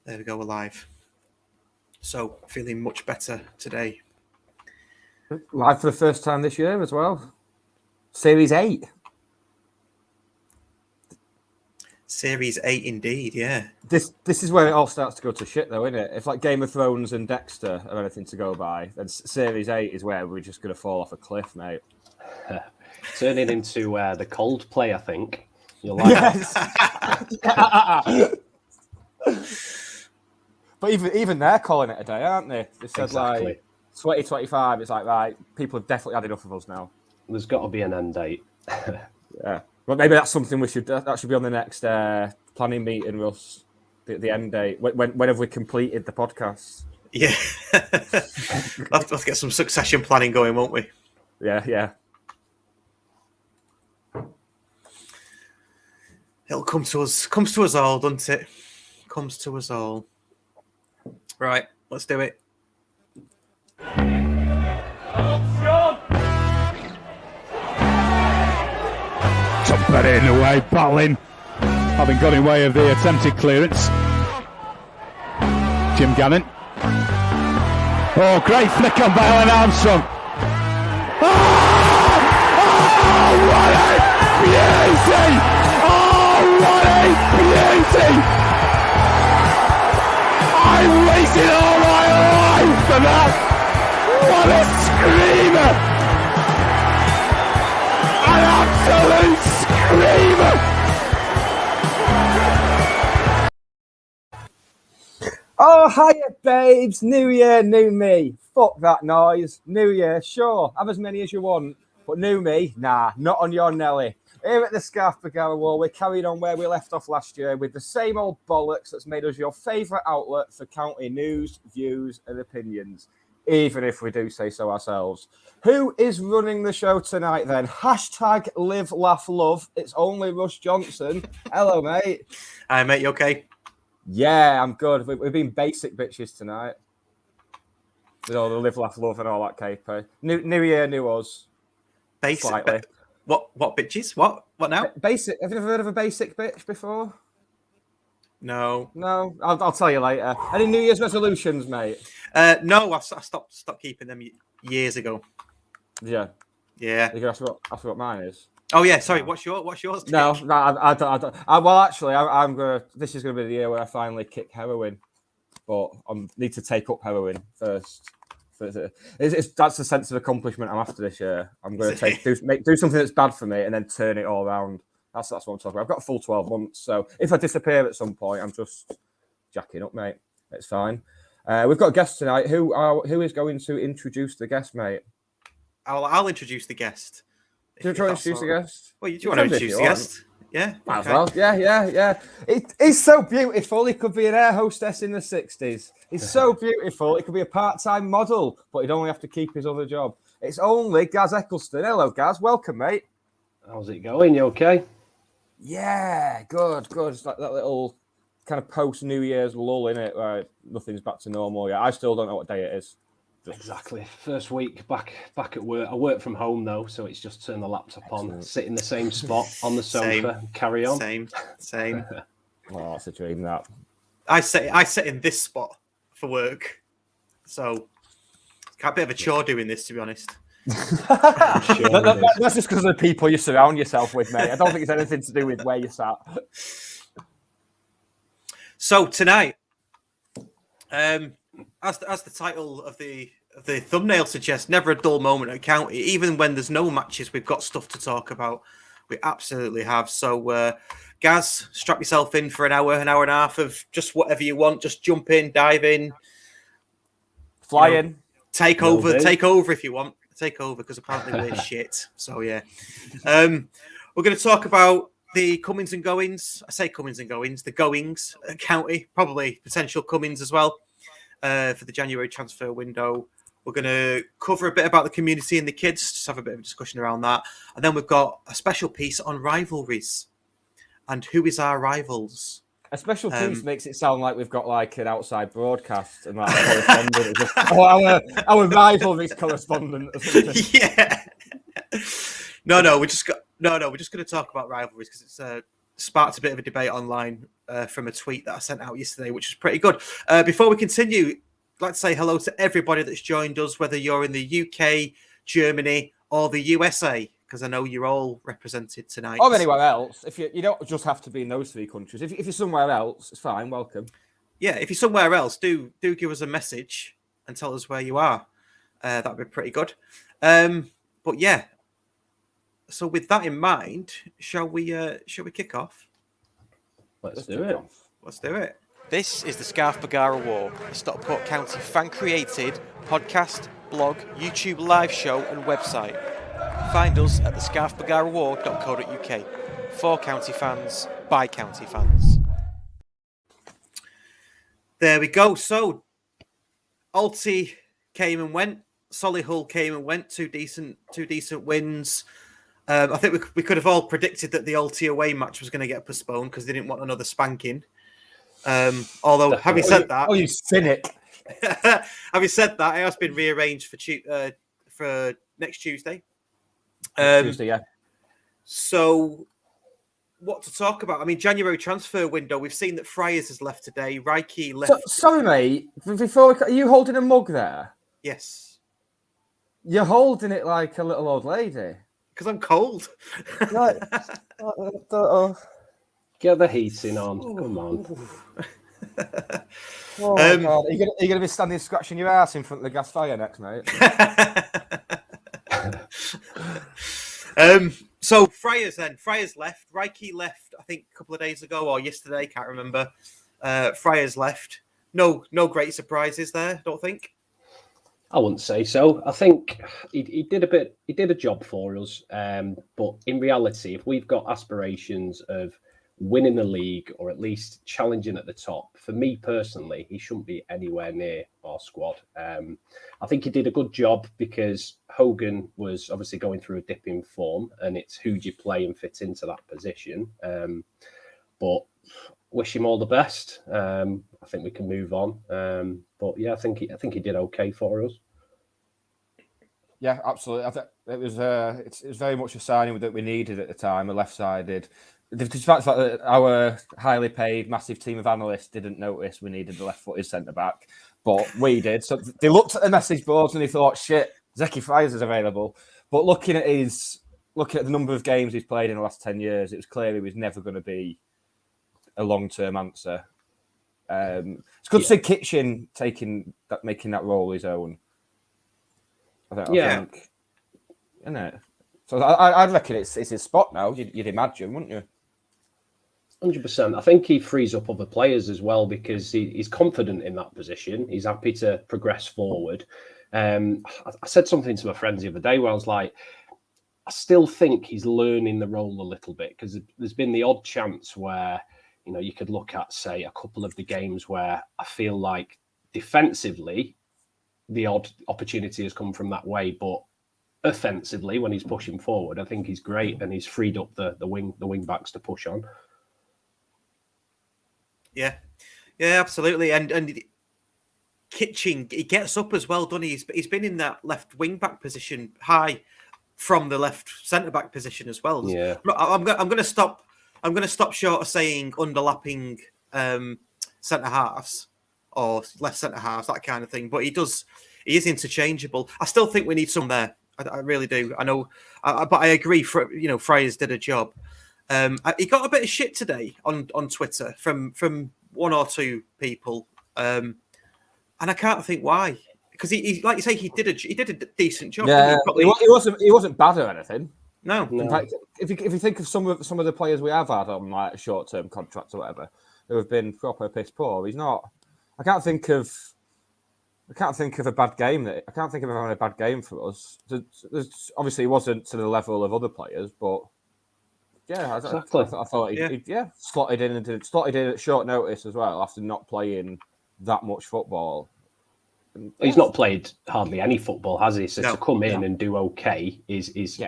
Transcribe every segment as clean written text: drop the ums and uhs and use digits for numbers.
There we go, we're live. So, feeling much better today. Live for the first time this year as well. Series 8. Series 8 indeed, yeah. This is where it all starts to go to shit, though, isn't it? If like Game of Thrones and Dexter are anything to go by, then Series 8 is where we're just going to fall off a cliff, mate. Turning into the Coldplay, I think. You'll like that. But even they're calling it a day, aren't they? They said exactly. Like 2025. It's like, right, people have definitely had enough of us now. There's got to be an end date. Yeah. Well, maybe that's something that should be on the next planning meeting, Russ. The end date. When have we completed the podcast? Yeah. We'll have to get some succession planning going, won't we? Yeah. It'll come to us all, doesn't it? Comes to us all. Right, let's do it. Jumper in the way, battling, having got in way of the attempted clearance. Jim Gannon. Oh, great flick on by Alan Armstrong. Oh, what a beauty! Oh, what a beauty! I waited all my life for that! What a screamer! An absolute screamer! Oh, hiya, babes. New year, new me. Fuck that noise. New year, sure. Have as many as you want. But new me, nah, not on your Nelly. Here at the Scarf Bagara Wall, we're carried on where we left off last year with the same old bollocks that's made us your favourite outlet for county news, views and opinions, even if we do say so ourselves. Who is running the show tonight then? Hashtag live, laugh, love. It's only Russ Johnson. Hello, mate. Hi, mate. You okay? Yeah, I'm good. We've been basic bitches tonight. With all the live, laugh, love and all that caper. New year, new us. Basic. Slightly. What bitches? What now? Basic. Have you ever heard of a basic bitch before? No. I'll tell you later. Any New Year's resolutions, mate? No, I stopped keeping them years ago. Yeah. Yeah. You can ask what mine is. Oh yeah, sorry. What's yours? No, I don't. Well, actually, I'm gonna. This is gonna be the year where I finally kick heroin, but I need to take up heroin first. That's the sense of accomplishment I'm after this year. I'm going to do something that's bad for me and then turn it all around. That's what I'm talking about. I've got a full 12 months, so if I disappear at some point, I'm just jacking up, mate. It's fine. We've got a guest tonight. Who is going to introduce the guest, mate? I'll introduce the guest. Do you want to introduce the guest? Well, do you want to introduce the guest? Yeah. Might as well. Yeah. He's so beautiful. He could be an air hostess in the 60s. He's so beautiful. He could be a part-time model, but he'd only have to keep his other job. It's only Gaz Eccleston. Hello, Gaz. Welcome, mate. How's it going? You okay? Yeah, good. It's like that little kind of post-New Year's lull, in it, right? Nothing's back to normal yet. I still don't know what day it is. Exactly. First week back at work. I work from home though, so it's just turn the laptop on, sit in the same spot on the sofa, and carry on. Same. Oh, that's a dream, that. I sit in this spot for work, so it's a bit of a chore doing this, to be honest. That's just because of the people you surround yourself with, mate. I don't think it's anything to do with where you sat. So tonight, as the title of the thumbnail suggests, never a dull moment at county. Even when there's no matches, we've got stuff to talk about. We absolutely have. So, Gaz, strap yourself in for an hour and a half of just whatever you want. Just jump in, dive in, fly in, take over if you want. Take over because apparently we're shit. So yeah, we're going to talk about the comings and goings. I say comings and goings. The goings at county, probably potential comings as well. For the January transfer window. We're going to cover a bit about the community and the kids, just have a bit of a discussion around that. And then we've got a special piece on rivalries and who is our rivals. A special piece makes it sound like we've got like an outside broadcast and like a correspondent. Just, our rivalries correspondent or something. Yeah. No, we're just going to talk about rivalries because it's sparked a bit of a debate online from a tweet that I sent out yesterday, which is pretty good. Before we continue, I'd like to say hello to everybody that's joined us, whether you're in the UK, Germany, or the USA, because I know you're all represented tonight. Or anywhere else. If you don't just have to be in those 3 countries. If you're somewhere else, it's fine. Welcome. Yeah, if you're somewhere else, do give us a message and tell us where you are. That'd be pretty good. But yeah, so with that in mind, shall we kick off? Let's do it. Let's do it. This is the Scarf Bagara War, a Stockport County fan-created podcast, blog, YouTube live show and website. Find us at thescarfbagarawar.co.uk. For county fans, by county fans. There we go. So, Alty came and went. Solihull came and went. Two decent wins. I think we could have all predicted that the Alty away match was going to get postponed because they didn't want another spanking. Although, having said that... Oh, you cynic. Having said that, it has been rearranged for next Tuesday. Tuesday, yeah. So, what to talk about? I mean, January transfer window. We've seen that Friars has left today. Reki left. Sorry, mate. Are you holding a mug there? Yes. You're holding it like a little old lady. Because I'm cold. Right. Get the heating on. Come on. Oh, my God. Are you going to be standing scratching your ass in front of the gas fire next, mate? So Friars left. Reki left, I think, a couple of days ago or yesterday. Can't remember. Friars left. No great surprises there. Don't think. I wouldn't say so. I think he did a job for us. But in reality, if we've got aspirations of winning the league or at least challenging at the top, for me personally, he shouldn't be anywhere near our squad. I think he did a good job because Hogan was obviously going through a dip in form, and it's who do you play and fit into that position. But wish him all the best. I think we can move on. But yeah, I think he did okay for us. Yeah, absolutely. I think it was very much a signing that we needed at the time. A left-sided. Despite the fact that our highly paid, massive team of analysts didn't notice we needed the left-footed centre-back, but we did. So they looked at the message boards and they thought, shit, Zeki Friars is available. But looking at the number of games he's played in the last 10 years, it was clear he was never going to be a long-term answer. It's good to see Kitchen making that role his own. I think, isn't it? So I reckon it's his spot now. You'd imagine, wouldn't you? 100%. I think he frees up other players as well because he's confident in that position. He's happy to progress forward. I said something to my friends the other day where I was like, I still think he's learning the role a little bit because there's been the odd chance where, you know, you could look at, say, a couple of the games where I feel like defensively, the odd opportunity has come from that way, but offensively, when he's pushing forward, I think he's great and he's freed up the wing backs to push on. Yeah, absolutely. And Kitchen, he gets up as well, doesn't he? He's been in that left wing back position high from the left centre back position as well. Yeah, I'm going to stop. I'm going to stop short of saying underlapping centre halves or left centre halves, that kind of thing. But he is interchangeable. I still think we need some there. I really do. I know, but I agree. Friars did a job. He got a bit of shit today on Twitter from one or two people, and I can't think why. Because he, like you say, he did a decent job. Yeah, he wasn't bad or anything. No. In fact, if you think of some of the players we have had on like short-term contracts or whatever, who have been proper piss poor, he's not. I can't think of a bad game. I can't think of him having a bad game for us. Obviously, he wasn't to the level of other players, but yeah, exactly. I thought he slotted in at short notice as well after not playing that much football. He's not played hardly any football, has he? So to come in and do okay is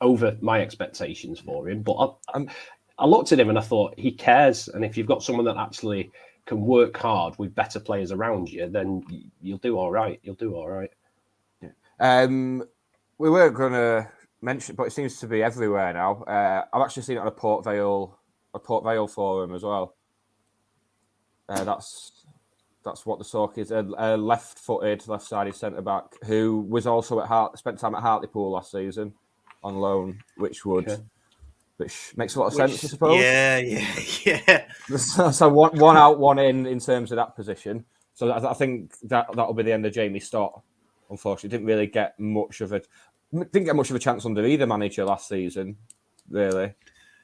over my expectations for him. But I looked at him and I thought he cares. And if you've got someone that actually can work hard with better players around you, then you'll do all right. Yeah. We weren't going to mention, but it seems to be everywhere now. I've actually seen it on a Port Vale Port Vale for him as well. That's what the talk is. A left-footed, left-sided centre-back who was also spent time at Hartlepool last season on loan, which makes a lot of sense, I suppose. Yeah. So one out, one in terms of that position. So I think that'll be the end of Jamie Stott. Unfortunately, didn't get much of a chance under either manager last season, really.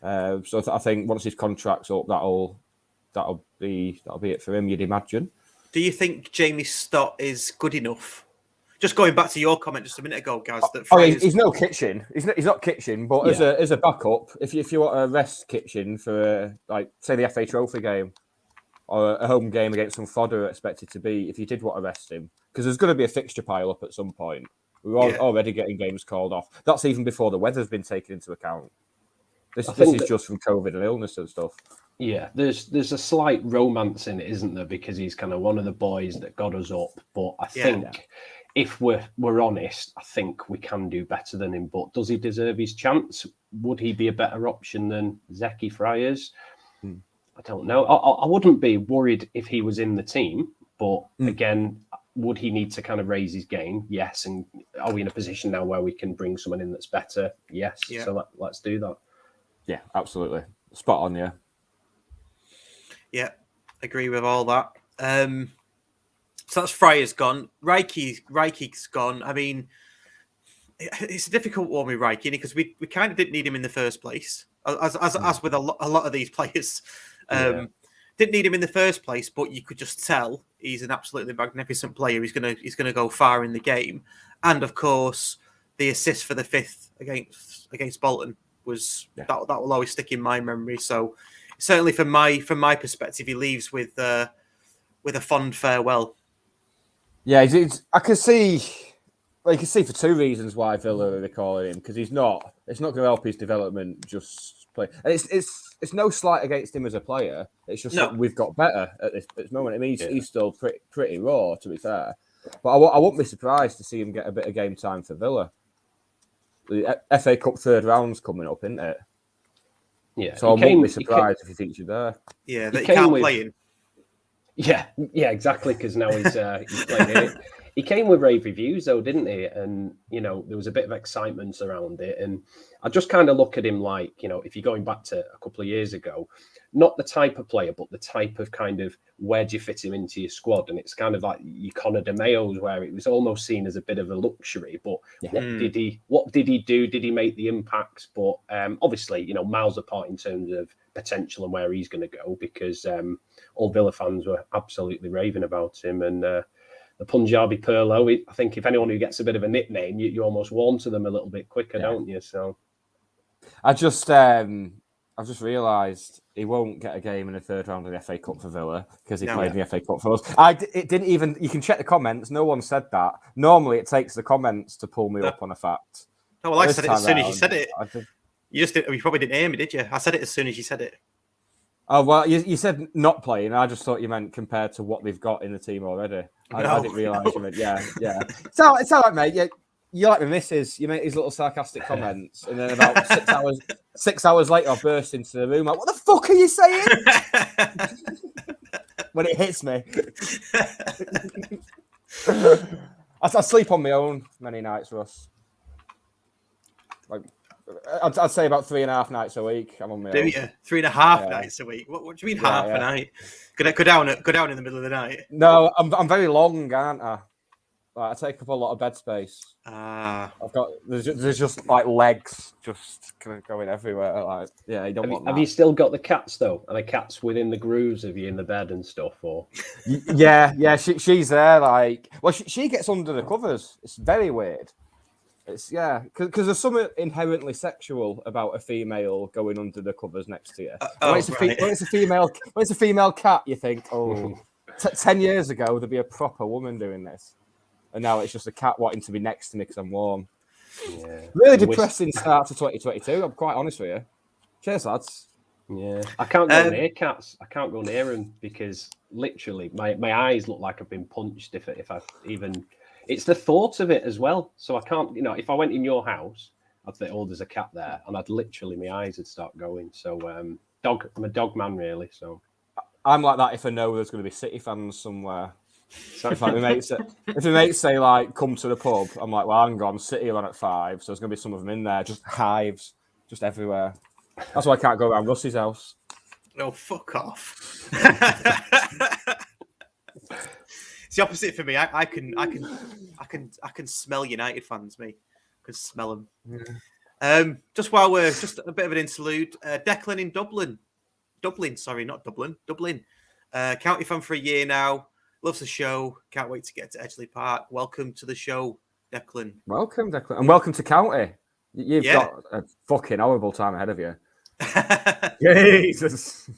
So I think once his contract's up, that'll be it for him. You'd imagine. Do you think Jamie Stott is good enough? Just going back to your comment just a minute ago, guys. He's no Kitchen. He's not Kitchen, but as a backup, if you want to rest Kitchen for say the FA Trophy game or a home game against some fodder expected to be, if you did want to rest him, because there's going to be a fixture pile up at some point. We're already getting games called off. That's even before the weather's been taken into account. This is just from COVID and illness and stuff. Yeah, there's a slight romance in it, isn't there? Because he's kind of one of the boys that got us up. But I think if we're honest, I think we can do better than him. But does he deserve his chance? Would he be a better option than Zeki Friars? I don't know. I wouldn't be worried if he was in the team. But again, would he need to kind of raise his game? Yes. And are we in a position now where we can bring someone in that's better? Yes. Yeah. So let's do that. Yeah, absolutely. Spot on, yeah. Yeah, agree with all that. So that's Friars gone. Reki's gone. I mean, it's a difficult one with Reki because we kind of didn't need him in the first place, as with a lot of these players. Didn't need him in the first place, but you could just tell he's an absolutely magnificent player. He's gonna go far in the game, and of course, the assist for the 5th against Bolton was that will always stick in my memory. So certainly from my perspective, he leaves with a fond farewell. Yeah, I can see. Well, you can see for two reasons why Villa are calling him, because it's not going to help his development. Just play, and it's no slight against him as a player. It's just that we've got better at this moment. I mean, he's still pretty raw, to be fair. But I wouldn't be surprised to see him get a bit of game time for Villa. The FA Cup third round's coming up, isn't it? Yeah. So I wouldn't be surprised if he thinks you're there. Yeah, that he can't play in. Yeah, exactly. Because now he's playing in it. He came with rave reviews, though, didn't he? And, there was a bit of excitement around it. And I just kind of look at him like, if you're going back to a couple of years ago, not the type of player, but the type of kind of where do you fit him into your squad? And it's kind of like your Conor De Mayo's, where it was almost seen as a bit of a luxury. But what did he do? Did he make the impact? But obviously, miles apart in terms of potential and where he's going to go, because all Villa fans were absolutely raving about him. And the Punjabi Perlo, I think if anyone who gets a bit of a nickname, you almost warm to them a little bit quicker, don't you? So I've just realised he won't get a game in the third round of the FA Cup for Villa because he played in the FA Cup for us. It didn't even. You can check the comments. No one said that. Normally, it takes the comments to pull me up on a fact. No, well, I said it as soon as you said it. You probably didn't hear me, did you? I said it as soon as you said it. Oh well, you said not playing. I just thought you meant compared to what they've got in the team already. I didn't realise you meant It's all right, mate. You like the missus. You make these little sarcastic comments, and then about 6 hours later, I burst into the room like, "What the fuck are you saying?" When it hits me, I sleep on my own many nights, Russ. Like, I'd say about 3.5 nights a week. I'm on my own. Do you? 3.5 nights a week? What do you mean half a night? Go down in the middle of the night? No, I'm very long, aren't I? Like, I take up a lot of bed space. I've got there's just like legs just kind of going everywhere. Like, you don't want that. Have you still got the cats though? Are the cats within the grooves of you in the bed and stuff? Or yeah, she's there. Like, well, she gets under the covers. It's very weird. It's because there's something inherently sexual about a female going under the covers next to you. When it's a female cat, you think, 10 years ago there'd be a proper woman doing this. And now it's just a cat wanting to be next to me because I'm warm. Yeah. Really depressing start to 2022. I'm quite honest with you. Cheers, lads. Yeah, I can't go near cats. I can't go near them because literally my eyes look like I've been punched. If I even, it's the thought of it as well. So I can't. If I went in your house, I'd think, there's a cat there, and I'd literally my eyes would start going. So I'm a dog man, really. So I'm like that if I know there's going to be City fans somewhere. So if my mates say like come to the pub, I'm like, well, hang on, City are on at 5, so there's going to be some of them in there, just hives, just everywhere. That's why I can't go around Russ's house. Oh, fuck off! It's the opposite for me. I can smell United fans. Me, I can smell them. Yeah. Just while we're just a bit of an interlude, Declan in Dublin, sorry, not Dublin, Dublin. County fan for a year now. Loves the show. Can't wait to get to Edgeley Park. Welcome to the show, Declan. Welcome, Declan, and welcome to County. You've got a fucking horrible time ahead of you. Jesus.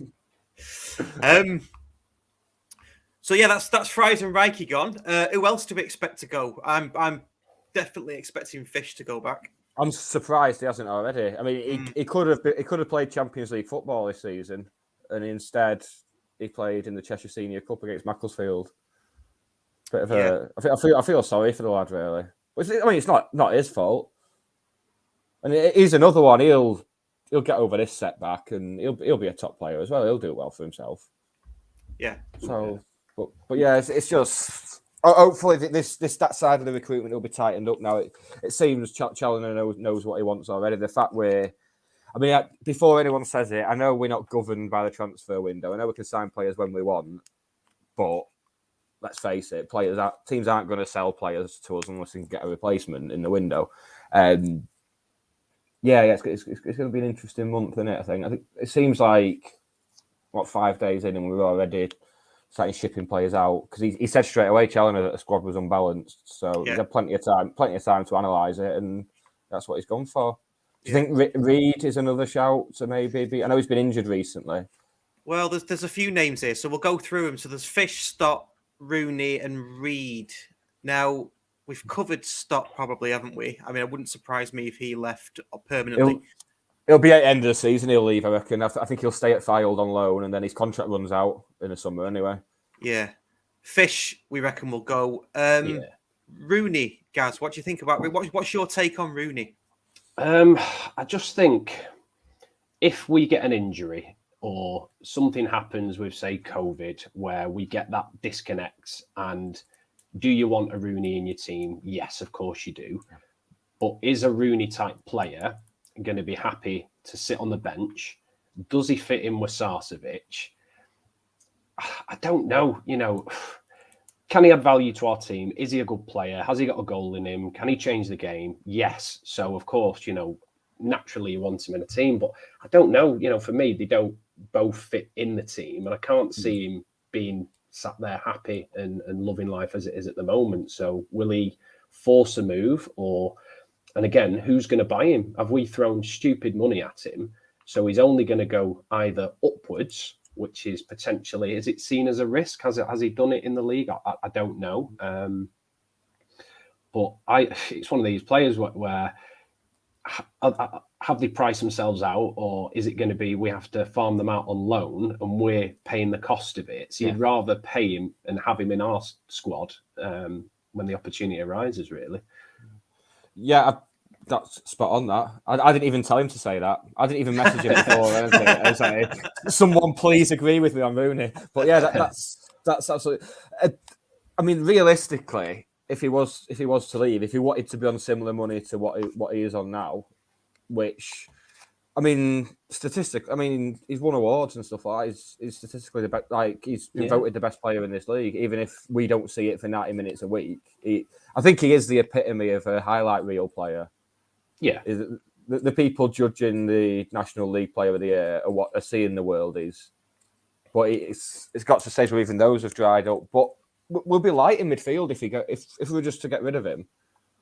So yeah, that's Fries and Reki gone. Who else do we expect to go? I'm definitely expecting Fish to go back. I'm surprised he hasn't already. I mean, he could have played Champions League football this season, and instead he played in the Cheshire Senior Cup against Macclesfield. Bit of I feel sorry for the lad, really. But I mean, it's not his fault, and he's another one. He'll get over this setback, and he'll be a top player as well. He'll do well for himself. Yeah. So, but yeah, it's just hopefully that side of the recruitment will be tightened up now. It seems Challoner knows what he wants already. The fact before anyone says it, I know we're not governed by the transfer window. I know we can sign players when we want, but let's face it, teams aren't going to sell players to us unless they can get a replacement in the window. It's going to be an interesting month, isn't it? I think it seems like 5 days in and we're already starting shipping players out, because he said straight away, Challoner, that the squad was unbalanced. So he's had plenty of time to analyse it, and that's what he's gone for. Do you think Reid is another shout to maybe be? I know he's been injured recently. Well, there's a few names here, so we'll go through them. So there's Fish, Stott, Rooney, and Reid. Now we've covered Stott, probably, haven't we? I mean, it wouldn't surprise me if he left permanently. He'll be at the end of the season. He'll leave, I reckon. I think he'll stay at Fylde on loan, and then his contract runs out in the summer anyway. Yeah. Fish, we reckon, will go. Rooney, Gaz, what do you think about? What's your take on Rooney? I just think if we get an injury or something happens with, say, COVID, where we get that disconnect, and do you want a Rooney in your team? Yes, of course you do. But is a Rooney type player going to be happy to sit on the bench? Does he fit in with Sarcevic? I don't know. Can he add value to our team? Is he a good player? Has he got a goal in him? Can he change the game? Yes. So, of course, naturally you want him in a team. But I don't know. For me, they don't both fit in the team. And I can't see him being sat there happy and loving life as it is at the moment. So will he force a move? And again, who's going to buy him? Have we thrown stupid money at him? So he's only going to go either upwards, which is potentially, is it seen as a risk? Has he done it in the league? I don't know. But it's one of these players where have they priced themselves out, or is it going to be we have to farm them out on loan and we're paying the cost of it? So you'd rather pay him and have him in our squad when the opportunity arises, really. Yeah, that's spot on. That I didn't even tell him to say that. I didn't even message him before or anything. I was like, someone please agree with me on Rooney. But yeah, that's absolutely. I mean, realistically, if he was to leave, if he wanted to be on similar money to what he is on now, which, I mean, he's won awards and stuff like that. He's statistically the best. Like, he's been voted the best player in this league, even if we don't see it for 90 minutes a week. I think he is the epitome of a highlight reel player. Yeah. The people judging the National League Player of the Year are what are seeing the world is. But it's got to a stage where even those have dried up. But we'll be light in midfield if we were just to get rid of him.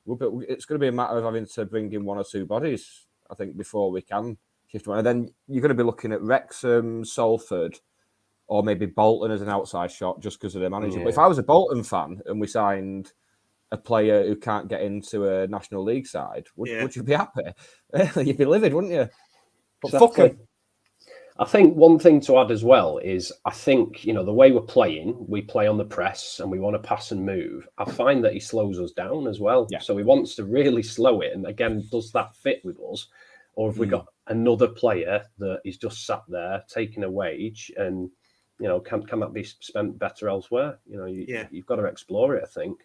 It's going to be a matter of having to bring in one or two bodies, I think, before we can shift one. And then you're going to be looking at Wrexham, Salford, or maybe Bolton as an outside shot just because of their manager. Yeah. But if I was a Bolton fan and we signed a player who can't get into a National League side, would you be happy? You'd be livid, wouldn't you? But fuck him. I think one thing to add as well is I think, the way we play on the press and we want to pass and move. I find that he slows us down as well. Yeah. So he wants to really slow it. And again, does that fit with us? Or have we got another player that is just sat there taking a wage, and can that be spent better elsewhere? You've got to explore it. I think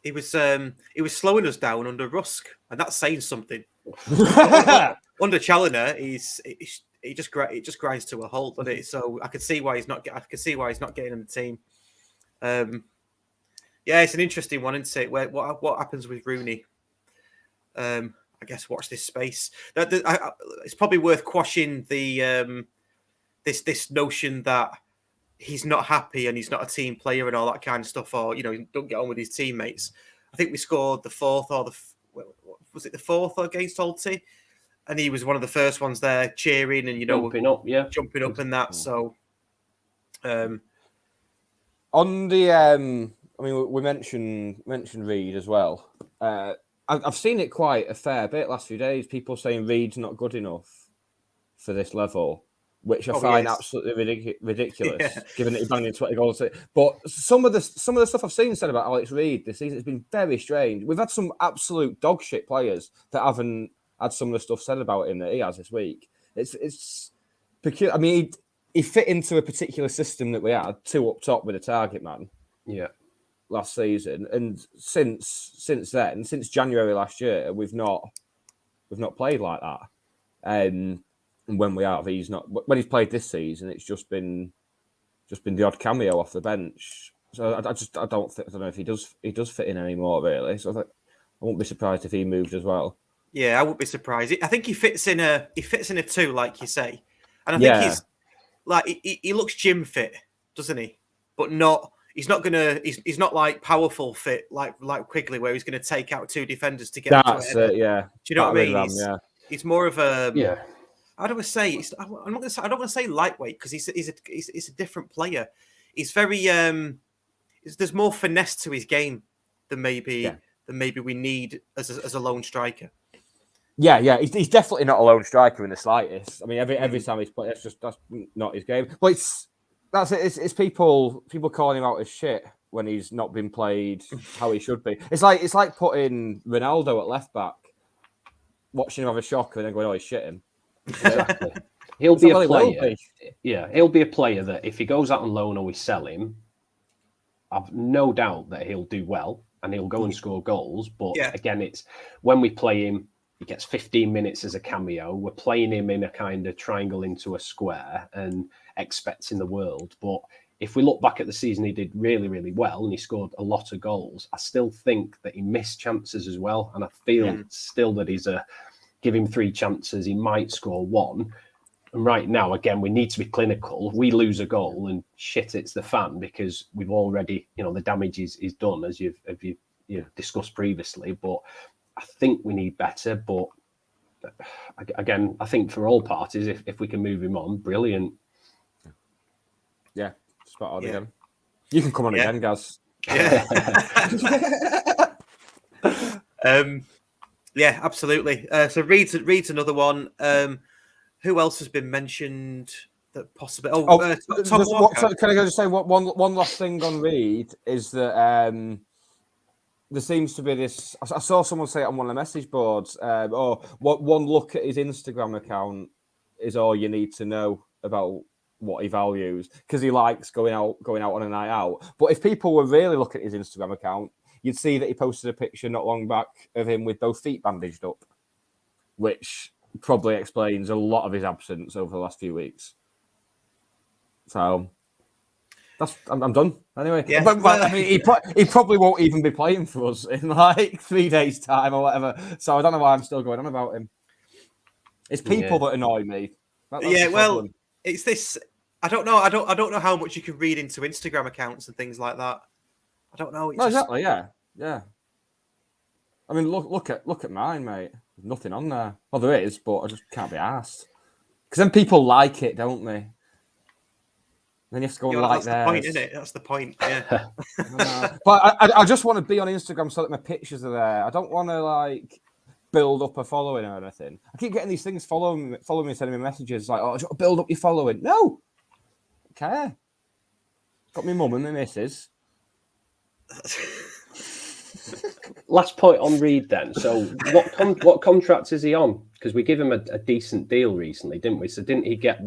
he was slowing us down under Rusk, and that's saying something. Under Challoner, it just grinds to a halt, doesn't it? So I could see why he's not. I could see why he's not getting in the team. It's an interesting one, isn't it? What happens with Rooney? I guess watch this space. It's probably worth quashing the this notion that he's not happy and he's not a team player and all that kind of stuff, or he don't get on with his teammates. I think we scored the fourth was it the fourth against Alty, and he was one of the first ones there cheering and jumping up and that. So on the we mentioned Reed as well. I've seen it quite a fair bit last few days. People saying Reed's not good enough for this level, which I find absolutely ridiculous, given that he's banging 20 goals. But some of the stuff I've seen said about Alex Reed this season has been very strange. We've had some absolute dog shit players that haven't had some of the stuff said about him that he has this week. It's peculiar. I mean, he fit into a particular system that we had, 2 up top with a target man. Yeah. Last season, and since then, since January last year, we've not played like that. And when we have, he's not. When he's played this season, it's just been the odd cameo off the bench. So I don't know if he does fit in anymore, really. So I won't be surprised if he moved as well. Yeah, I wouldn't be surprised. I think he fits in a 2, like you say, and I think he's like he looks gym fit, doesn't he? But not. He's not like powerful fit like Quigley, where he's going to take out 2 defenders to get. That's it. Yeah. Do you know what I mean? He's more of a. Yeah. How do I say? I don't want to say lightweight because he's a different player. He's very there's more finesse to his game than maybe we need as a lone striker. Yeah. He's definitely not a lone striker in the slightest. I mean, every time he's played, that's not his game. But that's it. It's people calling him out as shit when he's not been played how he should be. It's like putting Ronaldo at left back, watching him have a shocker, and then going, "Oh, he's shitting." Exactly. He'll be a player. Yeah, he'll be a player that if he goes out on loan or we sell him, I've no doubt that he'll do well and he'll go and score goals. But again, it's when we play him, he gets 15 minutes as a cameo. We're playing him in a kind of triangle into a square and expecting the world. But if we look back at the season, he did really, really well and he scored a lot of goals. I still think that he missed chances as well. And I feel still that give him 3 chances, he might score 1. And right now, again, we need to be clinical. We lose a goal and shit, it's the fan because we've already, the damage is done as you've discussed previously. But I think we need better. But again, I think for all parties, if we can move him on, brilliant. Yeah, spot on again. You can come on again, Gaz. Yeah. Yeah, absolutely. So Reed's another one. Who else has been mentioned that possibly? Tom Walker. Can I just say one last thing on Reed is that there seems to be this. I saw someone say it on one of the message boards. One look at his Instagram account is all you need to know about what he values because he likes going out on a night out. But if people were really looking at his Instagram account, you'd see that he posted a picture not long back of him with both feet bandaged up, which probably explains a lot of his absence over the last few weeks. So I'm done anyway. Yeah. But I mean, he probably won't even be playing for us in like 3 days' time or whatever. So I don't know why I'm still going on about him. It's people that annoy me. It's this. I don't know. I don't know how much you can read into Instagram accounts and things like that. I don't know. Exactly. Yeah. I mean, look at mine, mate. There's nothing on there. Well, there is, but I just can't be asked. Because then people like it, don't they? Then you have to go and like theirs. That's the point, isn't it? That's the point. Yeah. But I just want to be on Instagram so that my pictures are there. I don't want to like build up a following or anything. I keep getting these things following me, sending me messages like, "Oh, build up your following." No, I don't care. Got my mum and my missus. Last point on Reed then. So what contract is he on? because we give him a decent deal recently, didn't we? So didn't he get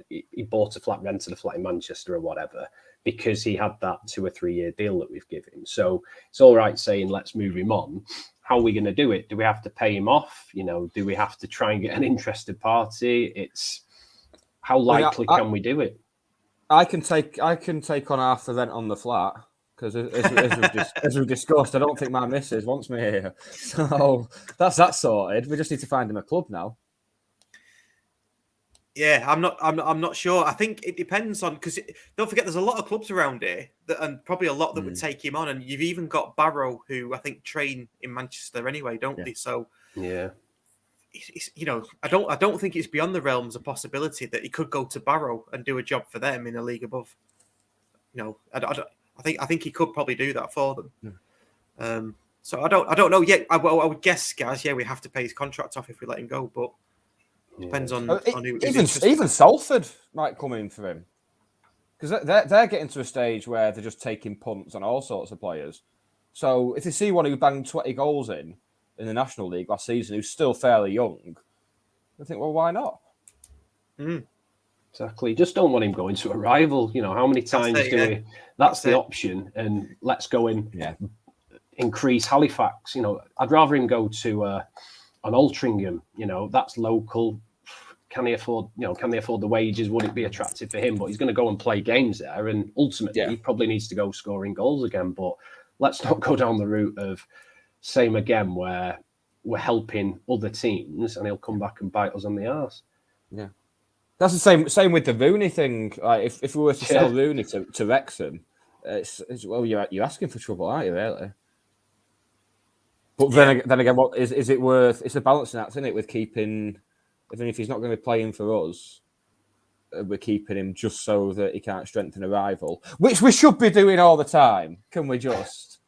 he bought a flat, rented a flat in Manchester or whatever, because he had that 2 or 3 year deal that we've given him. So it's all right saying, let's move him on. How are we going to do it? Do we have to pay him off? Do we have to try and get an interested party? It's how likely can we do it? I can take on half the rent on the flat, because as we've discussed, I don't think my missus wants me here. So that's that sorted. We just need to find him a club now. Yeah, I'm not sure. I think it depends on, because don't forget there's a lot of clubs around here and probably a lot that would take him on, and you've even got Barrow, who I think train in Manchester anyway, don't they? So yeah, it's, I don't think it's beyond the realms of possibility that he could go to Barrow and do a job for them in a league above. I think he could probably do that for them. So I don't know yet. I would guess, guys. Yeah, we have to pay his contract off if we let him go, but depends on who. Even Salford might come in for him, because they're getting to a stage where they're just taking punts on all sorts of players. So if they see one who banged 20 goals in the National League last season, who's still fairly young, they think, well, why not? Exactly. Just don't want him going to a rival. How many times That's the option, and let's go and increase Halifax. I'd rather him go to an Altrincham. That's local. Can he afford? Can they afford the wages? Would it be attractive for him? But he's going to go and play games there, and ultimately he probably needs to go scoring goals again. But let's not go down the route of same again, where we're helping other teams, and he'll come back and bite us on the arse. Yeah. That's the same with the Rooney thing. Like if we were to sell Rooney to Wrexham, it's you're asking for trouble, aren't you? Really? But then again, what is it worth? It's a balancing act, isn't it? With keeping, even if he's not going to be playing for us, we're keeping him just so that he can't strengthen a rival, which we should be doing all the time. Can we just?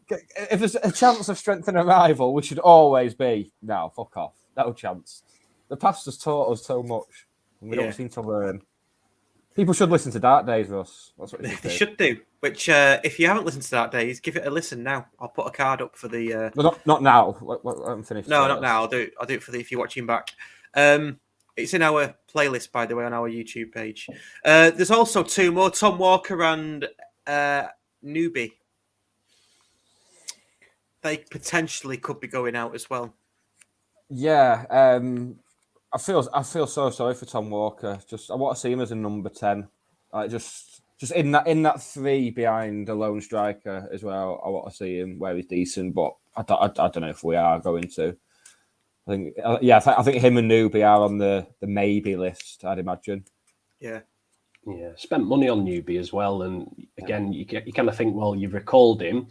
If there's a chance of strengthening a rival, we should always be. No, fuck off. No chance. The past has taught us so much. We don't seem to learn. People should listen to Dark Days, Russ. That's what they should do. Which, if you haven't listened to Dark Days, give it a listen now. I'll put a card up for the. No, not now. I'm finished. No, not now. I'll do it for if you're watching back. It's in our playlist, by the way, on our YouTube page. There's also 2 more: Tom Walker and Newbie. They potentially could be going out as well. Yeah. I feel so sorry for Tom Walker. I want to see him as a number 10. Like just in that 3 behind a lone striker as well. I want to see him where he's decent, but I don't know if we are going to. I think him and Newbie are on the maybe list, I'd imagine. Yeah. Yeah, spent money on Newbie as well, and again, you kind of think, well, you've recalled him,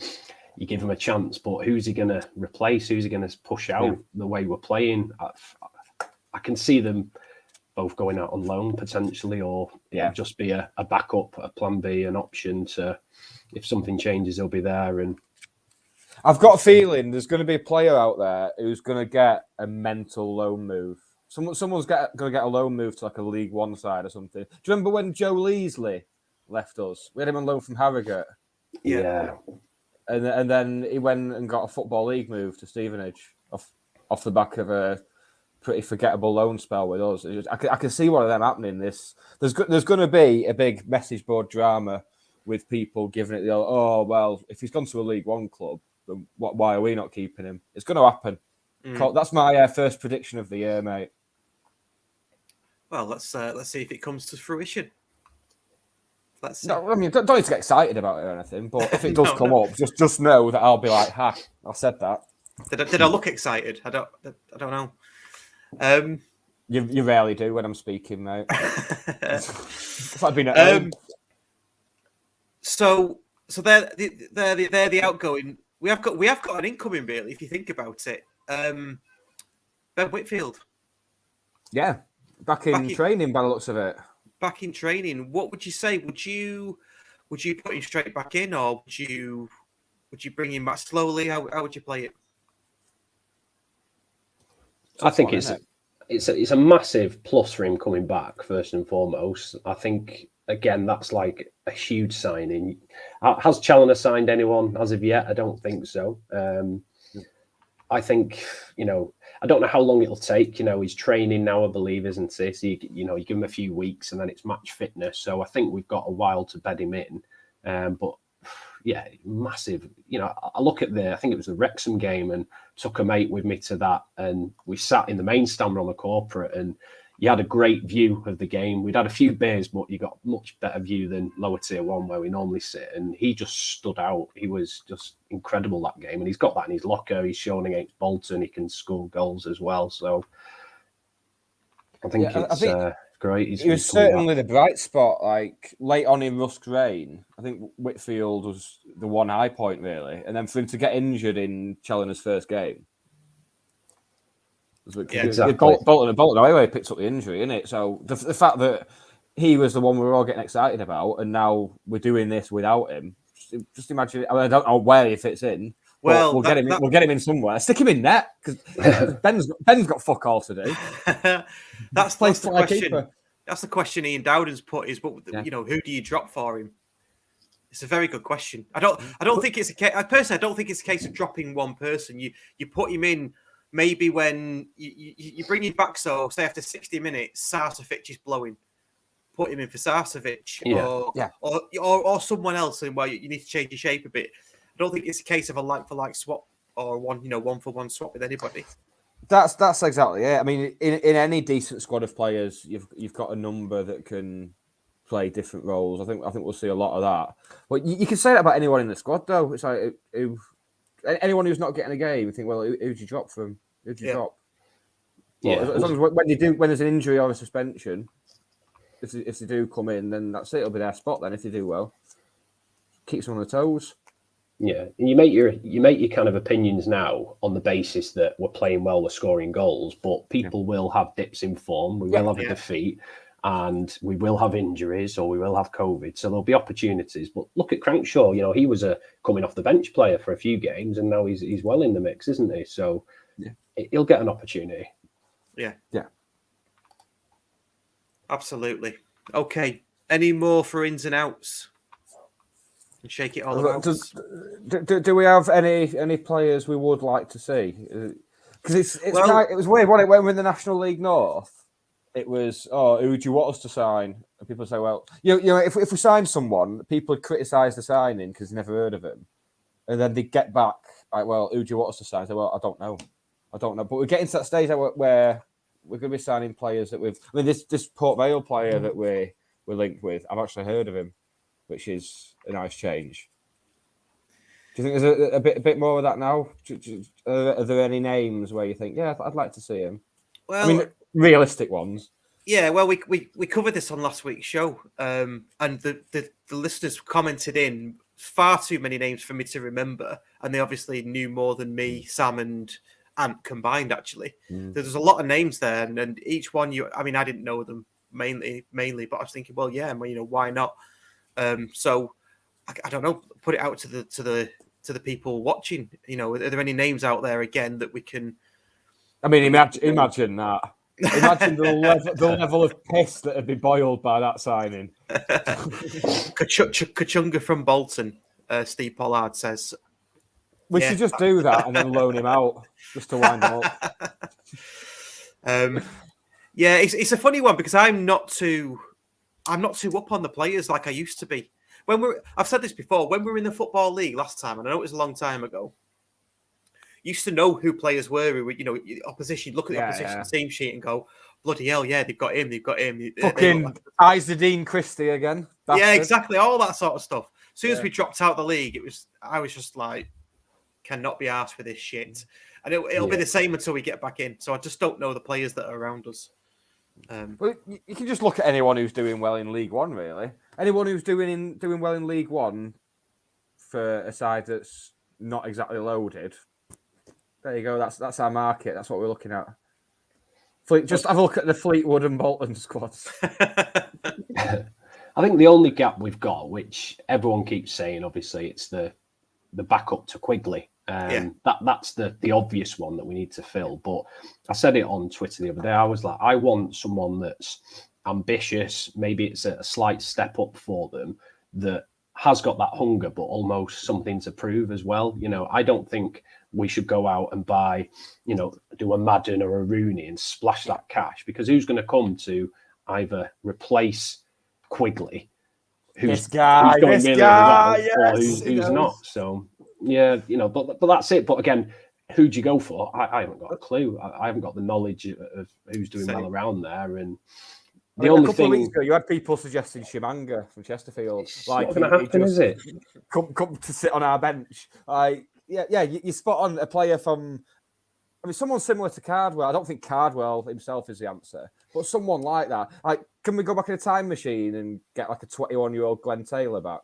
you give him a chance, but who's he going to replace? Who's he going to push out the way we're playing? I can see them both going out on loan potentially, or just be a backup, a plan B, an option to if something changes, he'll be there. And I've got a feeling there's going to be a player out there who's going to get a mental loan move. Someone's going to get a loan move to like a League One side or something. Do you remember when Joe Leasley left us? We had him on loan from Harrogate. Yeah. And then he went and got a Football League move to Stevenage off the back of a pretty forgettable loan spell with us. I can see one of them happening. There's going to be a big message board drama with people giving it if he's gone to a League One club, then why are we not keeping him? It's going to happen. That's my first prediction of the year, mate. Well, let's see if it comes to fruition. Let's see. No, I mean, don't need to get excited about it or anything, but if it does come up, just know that I'll be like, "Ha, I said that." Did I look excited? I don't know. You rarely do when I'm speaking, mate. If I'd been at home. So they're the outgoing. We have got an incoming, really, if you think about it. Ben Whitfield. Yeah, back in training by the looks of it. Back in training. What would you say? Would you put him straight back in, or would you bring him back slowly? How would you play it? I think it's a massive plus for him coming back, first and foremost. I think, again, that's like a huge signing. Has Challoner signed anyone as of yet? I don't think so. I think, I I don't know how long it'll take. He's training now, I believe, isn't he? So you give him a few weeks and then it's match fitness. So I think we've got a while to bed him in. But yeah, massive. I look at I think it was the Wrexham game, and took a mate with me to that, and we sat in the main stand on the corporate, and you had a great view of the game. We'd had a few beers, but you got much better view than lower tier 1 where we normally sit. And he just stood out. He was just incredible that game. And he's got that in his locker. He's shown against Bolton. He can score goals as well. So I think it's great. He was certainly the bright spot. Like late on in Rusk Rain, I think Whitfield was the one high point really. And then for him to get injured in Challinger's first game. Yeah, exactly. Bolton anyway picked up the injury, innit? So the fact that he was the one we were all getting excited about, and now we're doing this without him. Just imagine. I don't know where he fits in. Well, we'll get him in somewhere. Stick him in net because Ben's got fuck all to do. That's the question. That's the question Ian Dowden's put is, who do you drop for him? It's a very good question. I don't think it's a case. Personally, I don't think it's a case of dropping one person. You put him in. Maybe when you bring him back, so say after 60 minutes, Sarcevic is blowing, put him in for Sarcevic or someone else, and you need to change your shape a bit. I don't think it's a case of a like for like swap or one for one swap with anybody. That's exactly it. I mean, in any decent squad of players, you've got a number that can play different roles. I think we'll see a lot of that. But you can say that about anyone in the squad, though. It's like anyone who's not getting a game, you think, well, who'd you drop from? Who'd you drop? Well, as long as when there's an injury or a suspension, if they do come in, then that's it. It'll be their spot. Then if they do well, keeps them on the toes. Yeah, and you make your kind of opinions now on the basis that we're playing well, we're scoring goals, but people will have dips in form. We will have a defeat, and we will have injuries, or we will have COVID. So there'll be opportunities. But look at Crankshaw. He was a coming off the bench player for a few games, and now he's well in the mix, isn't he? So he'll get an opportunity. Yeah. Absolutely. Okay. Any more for ins and outs? And shake it all about. Do we have any players we would like to see? Because it was weird when we're in the National League North. It was, who do you want us to sign? And people say, well, if we sign someone, people would criticise the signing because they never heard of him, and then they get back like, well, who do you want us to sign? I say, well, I don't know. But we're getting to that stage where we're going to be signing players that this Port Vale player that we're linked with. I've actually heard of him, which is a nice change. Do you think there's a bit more of that now? Are there any names where you think, yeah, I'd like to see him? Well, I mean, realistic ones. Yeah, well, we covered this on last week's show, and the listeners commented in far too many names for me to remember, and they obviously knew more than me, Sam, and Ant combined. Actually, there's a lot of names there, and each one I didn't know them mainly, but I was thinking, well, yeah, why not? So I don't know. Put it out to the people watching. Are there any names out there again that we can? I mean, imagine that. Imagine the level of piss that would be boiled by that signing. Kachunga from Bolton, Steve Pollard says. We should just do that and then loan him out just to wind him up. Yeah, it's a funny one because I'm not too up on the players like I used to be. I've said this before, when we were in the Football League last time, and I know it was a long time ago, used to know who players were. Opposition, look at the opposition team sheet and go, bloody hell, yeah, they've got him. Fucking Izzadine Christie again. Bastard. Yeah, exactly, all that sort of stuff. As soon as we dropped out the league, I was just like, cannot be arsed for this shit. And it'll be the same until we get back in. So I just don't know the players that are around us. Well, you can just look at anyone who's doing well in League One, really. Anyone who's doing well in League One for a side that's not exactly loaded. There you go. That's our market. That's what we're looking at. Just have a look at the Fleetwood and Bolton squads. I think the only gap we've got, which everyone keeps saying, obviously, it's the backup to Quigley. That's the obvious one that we need to fill. But I said it on Twitter the other day. I was like, I want someone that's ambitious. Maybe it's a slight step up for them that has got that hunger, but almost something to prove as well. I don't think we should go out and buy, do a Madden or a Rooney and splash that cash, because who's going to come to either replace Quigley, who's going really well, or who's not? So yeah, but that's it. But again, who do you go for? I haven't got a clue. I haven't got the knowledge of who's doing well around there. And the only thing, of weeks ago, you had people suggesting Shimanga from Chesterfield. It's not going to happen, is it? Come to sit on our bench. You spot on a player from. I mean, someone similar to Cardwell. I don't think Cardwell himself is the answer, but someone like that. Like, can we go back in a time machine and get like a 21-year-old Glenn Taylor back?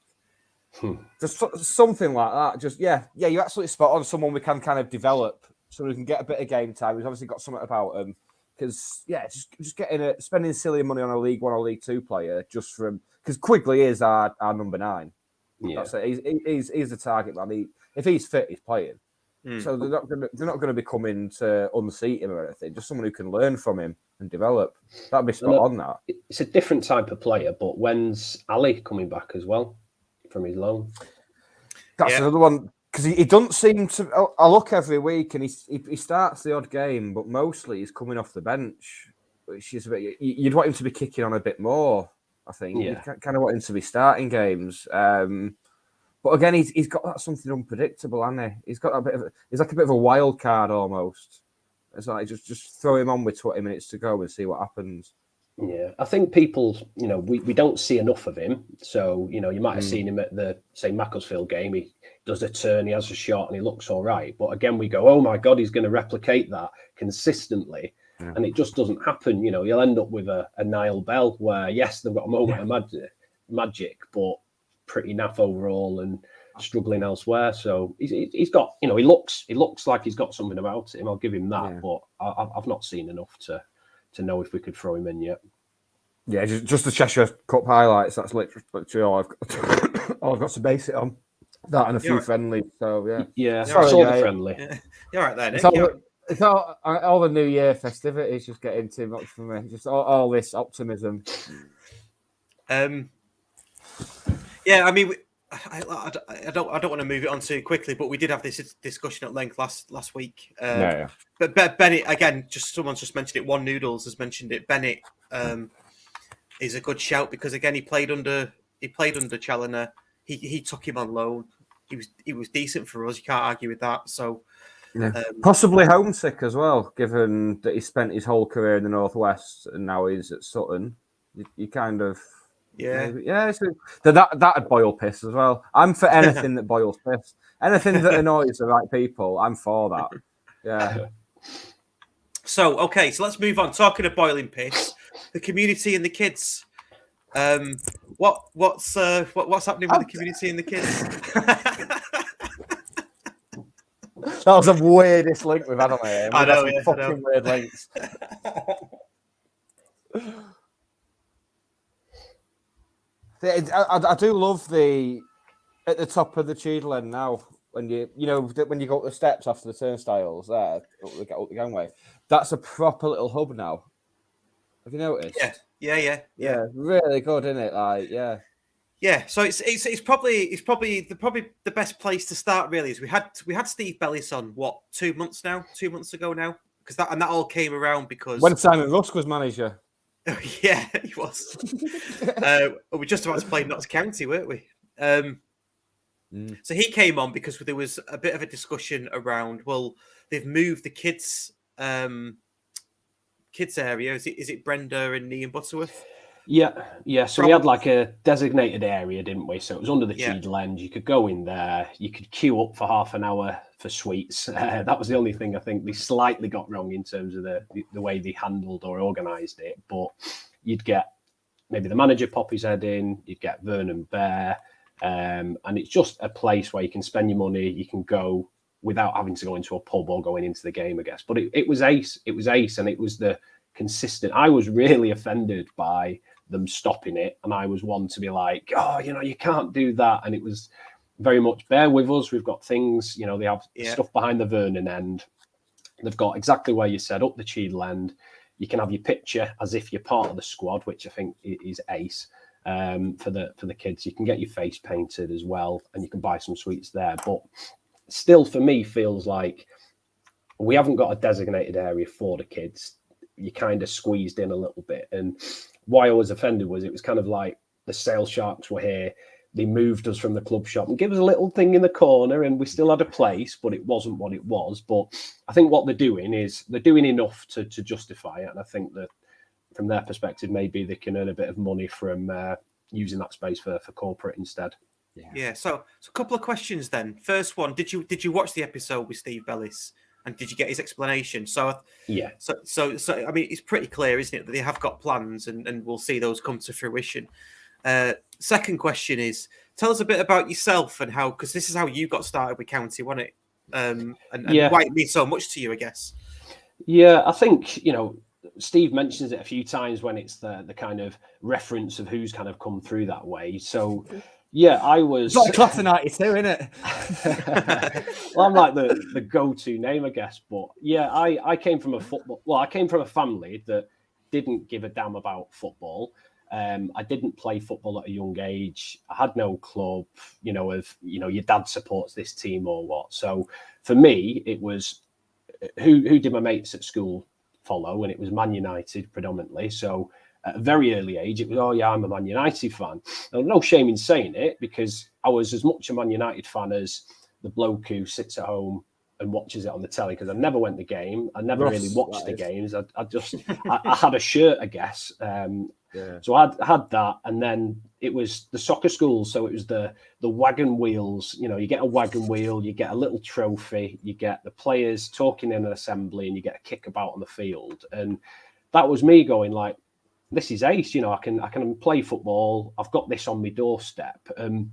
Just something like that. Just you're absolutely spot on. Someone we can kind of develop, so we can get a bit of game time. We've obviously got something about him. Because just spending silly money on a League One or League Two player just because Quigley is our number 9. Yeah. That's it. He's the target man. If he's fit, he's playing. So they're not going to be coming to unseat him or anything. Just someone who can learn from him and develop. That'd be spot on. That it's a different type of player. But when's Ali coming back as well from his loan? That's another one. Because he doesn't seem to. I look every week and he starts the odd game, but mostly he's coming off the bench, which is a bit. You'd want him to be kicking on a bit more. I think you kind of want him to be starting games. But again, he's got that something unpredictable, hasn't he? He's got a bit of. He's like a bit of a wild card almost. It's like just throw him on with 20 minutes to go and see what happens. Yeah, I think people, we don't see enough of him. So, you might have seen him at the, say, Macclesfield game. He does a turn, he has a shot, and he looks all right. But again, we go, oh my God, he's going to replicate that consistently. Yeah. And it just doesn't happen. You'll end up with a Niall Bell where, yes, they've got a moment of magic, but pretty naff overall and struggling elsewhere. So he's got, he looks like he's got something about him. I'll give him that. But I've not seen enough to know if we could throw him in yet. Yeah, just the Cheshire Cup highlights. That's literally all I've got to base it on. That and a few friendlies. So yeah. Sorry, all the friendly. Yeah. You're right there. It's all the New Year festivities just getting too much for me. Just all this optimism. Yeah, I mean, I don't want to move it on too quickly, but we did have this discussion at length last week. But Bennett, again, someone's just mentioned it. One Noodles has mentioned it. Bennett is a good shout because again he played under Challoner. He took him on loan. He was decent for us. You can't argue with that. So possibly homesick as well, given that he spent his whole career in the Northwest and now he's at Sutton. You kind of. That'd boil piss as well. I'm for anything that boils piss. Anything that annoys the right people, I'm for that. Yeah. So let's move on. Talking of boiling piss, the community and the kids. What's happening with the community and the kids? That was the weirdest link we've had on here. I know, fucking weird links. I do love at the top of the Cheadle end now when you go up the steps after the turnstiles there up the gangway. That's a proper little hub now. Have you noticed? Yeah. Really good, isn't it? Yeah. So it's probably the best place to start. Really, is we had Steve Bellis on 2 months ago now, because that all came around because when Simon Rusk was manager. Yeah, he was. We're just about to play Notts County, weren't we? So he came on because there was a bit of a discussion around. Well, they've moved the kids area. Is it Brenda and Nee and Butterworth? Yeah. So we had like a designated area, didn't we? So it was under the Cheadle end. You could go in there. You could queue up for half an hour for sweets. That was the only thing I think they slightly got wrong in terms of the way they handled or organised it. But you'd get maybe the manager pop his head in. You'd get Vernon Bear. And it's just a place where you can spend your money. You can go without having to go into a pub or going into the game, I guess. But it was ace. It was ace. And it was the consistent. I was really offended by them stopping it, and I was one to be like, oh, you can't do that. And it was very much bear with us. We've got things, they have stuff behind the Vernon end. They've got exactly where you said up the Cheadle end. You can have your picture as if you're part of the squad, which I think is ace. for the kids. You can get your face painted as well, and you can buy some sweets there. But still, for me, feels like we haven't got a designated area for the kids. You kind of squeezed in a little bit. And why I was offended was it was kind of like the sale sharks were here. They moved us from the club shop and gave us a little thing in the corner, and we still had a place, but it wasn't what it was. But I think what they're doing is they're doing enough to justify it. And I think that from their perspective, maybe they can earn a bit of money from using that space for corporate instead. Yeah. So a couple of questions then. First one, did you watch the episode with Steve Bellis? And did you get his explanation? So yeah. So I mean, it's pretty clear, isn't it, that they have got plans, and we'll see those come to fruition. Second question is, tell us a bit about yourself and how, because this is how you got started with County, wasn't it? And why it means so much to you, I guess. Yeah, I think, Steve mentions it a few times when it's the kind of reference of who's kind of come through that way. So, yeah, I was... It's like class of 92, isn't it? Well, I'm like the go-to name, I guess. But, yeah, I came from I came from a family that didn't give a damn about football. I didn't play football at a young age. I had no club, your dad supports this team or what. So, for me, it was who did my mates at school follow, and it was Man United predominantly. So at a very early age, it was, oh yeah, I'm a Man United fan. Now, no shame in saying it, because I was as much a Man United fan as the bloke who sits at home and watches it on the telly, because I never went to the game. I never really watched the games. I had a shirt, I guess. So I had that, and then it was the soccer schools. So it was the wagon wheels. You get a wagon wheel, you get a little trophy, you get the players talking in an assembly, and you get a kick about on the field. And that was me going like, this is ace. I can play football. I've got this on my doorstep. I'm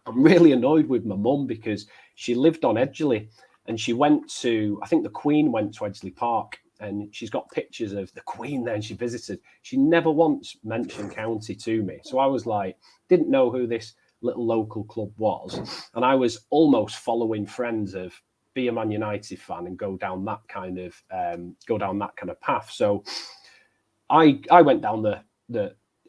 really annoyed with my mum, because she lived on Edgeley, and she went to, I think the Queen went to Edgeley Park. And she's got pictures of the Queen there, and she visited. She never once mentioned County to me. So I was like, didn't know who this little local club was. And I was almost following friends of be a Man United fan and go down that kind of path. So I went down I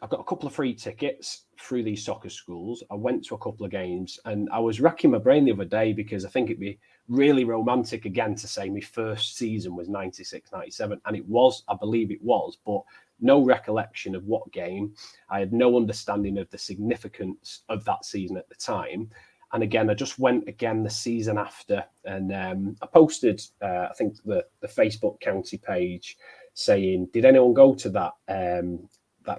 got a couple of free tickets through these soccer schools. I went to a couple of games, and I was racking my brain the other day, because I think it'd be really romantic again to say my first season was 96, 97. And it was, I believe it was, but no recollection of what game. I had no understanding of the significance of that season at the time. And again, I just went again the season after, and I posted, I think the Facebook County page saying, did anyone go to that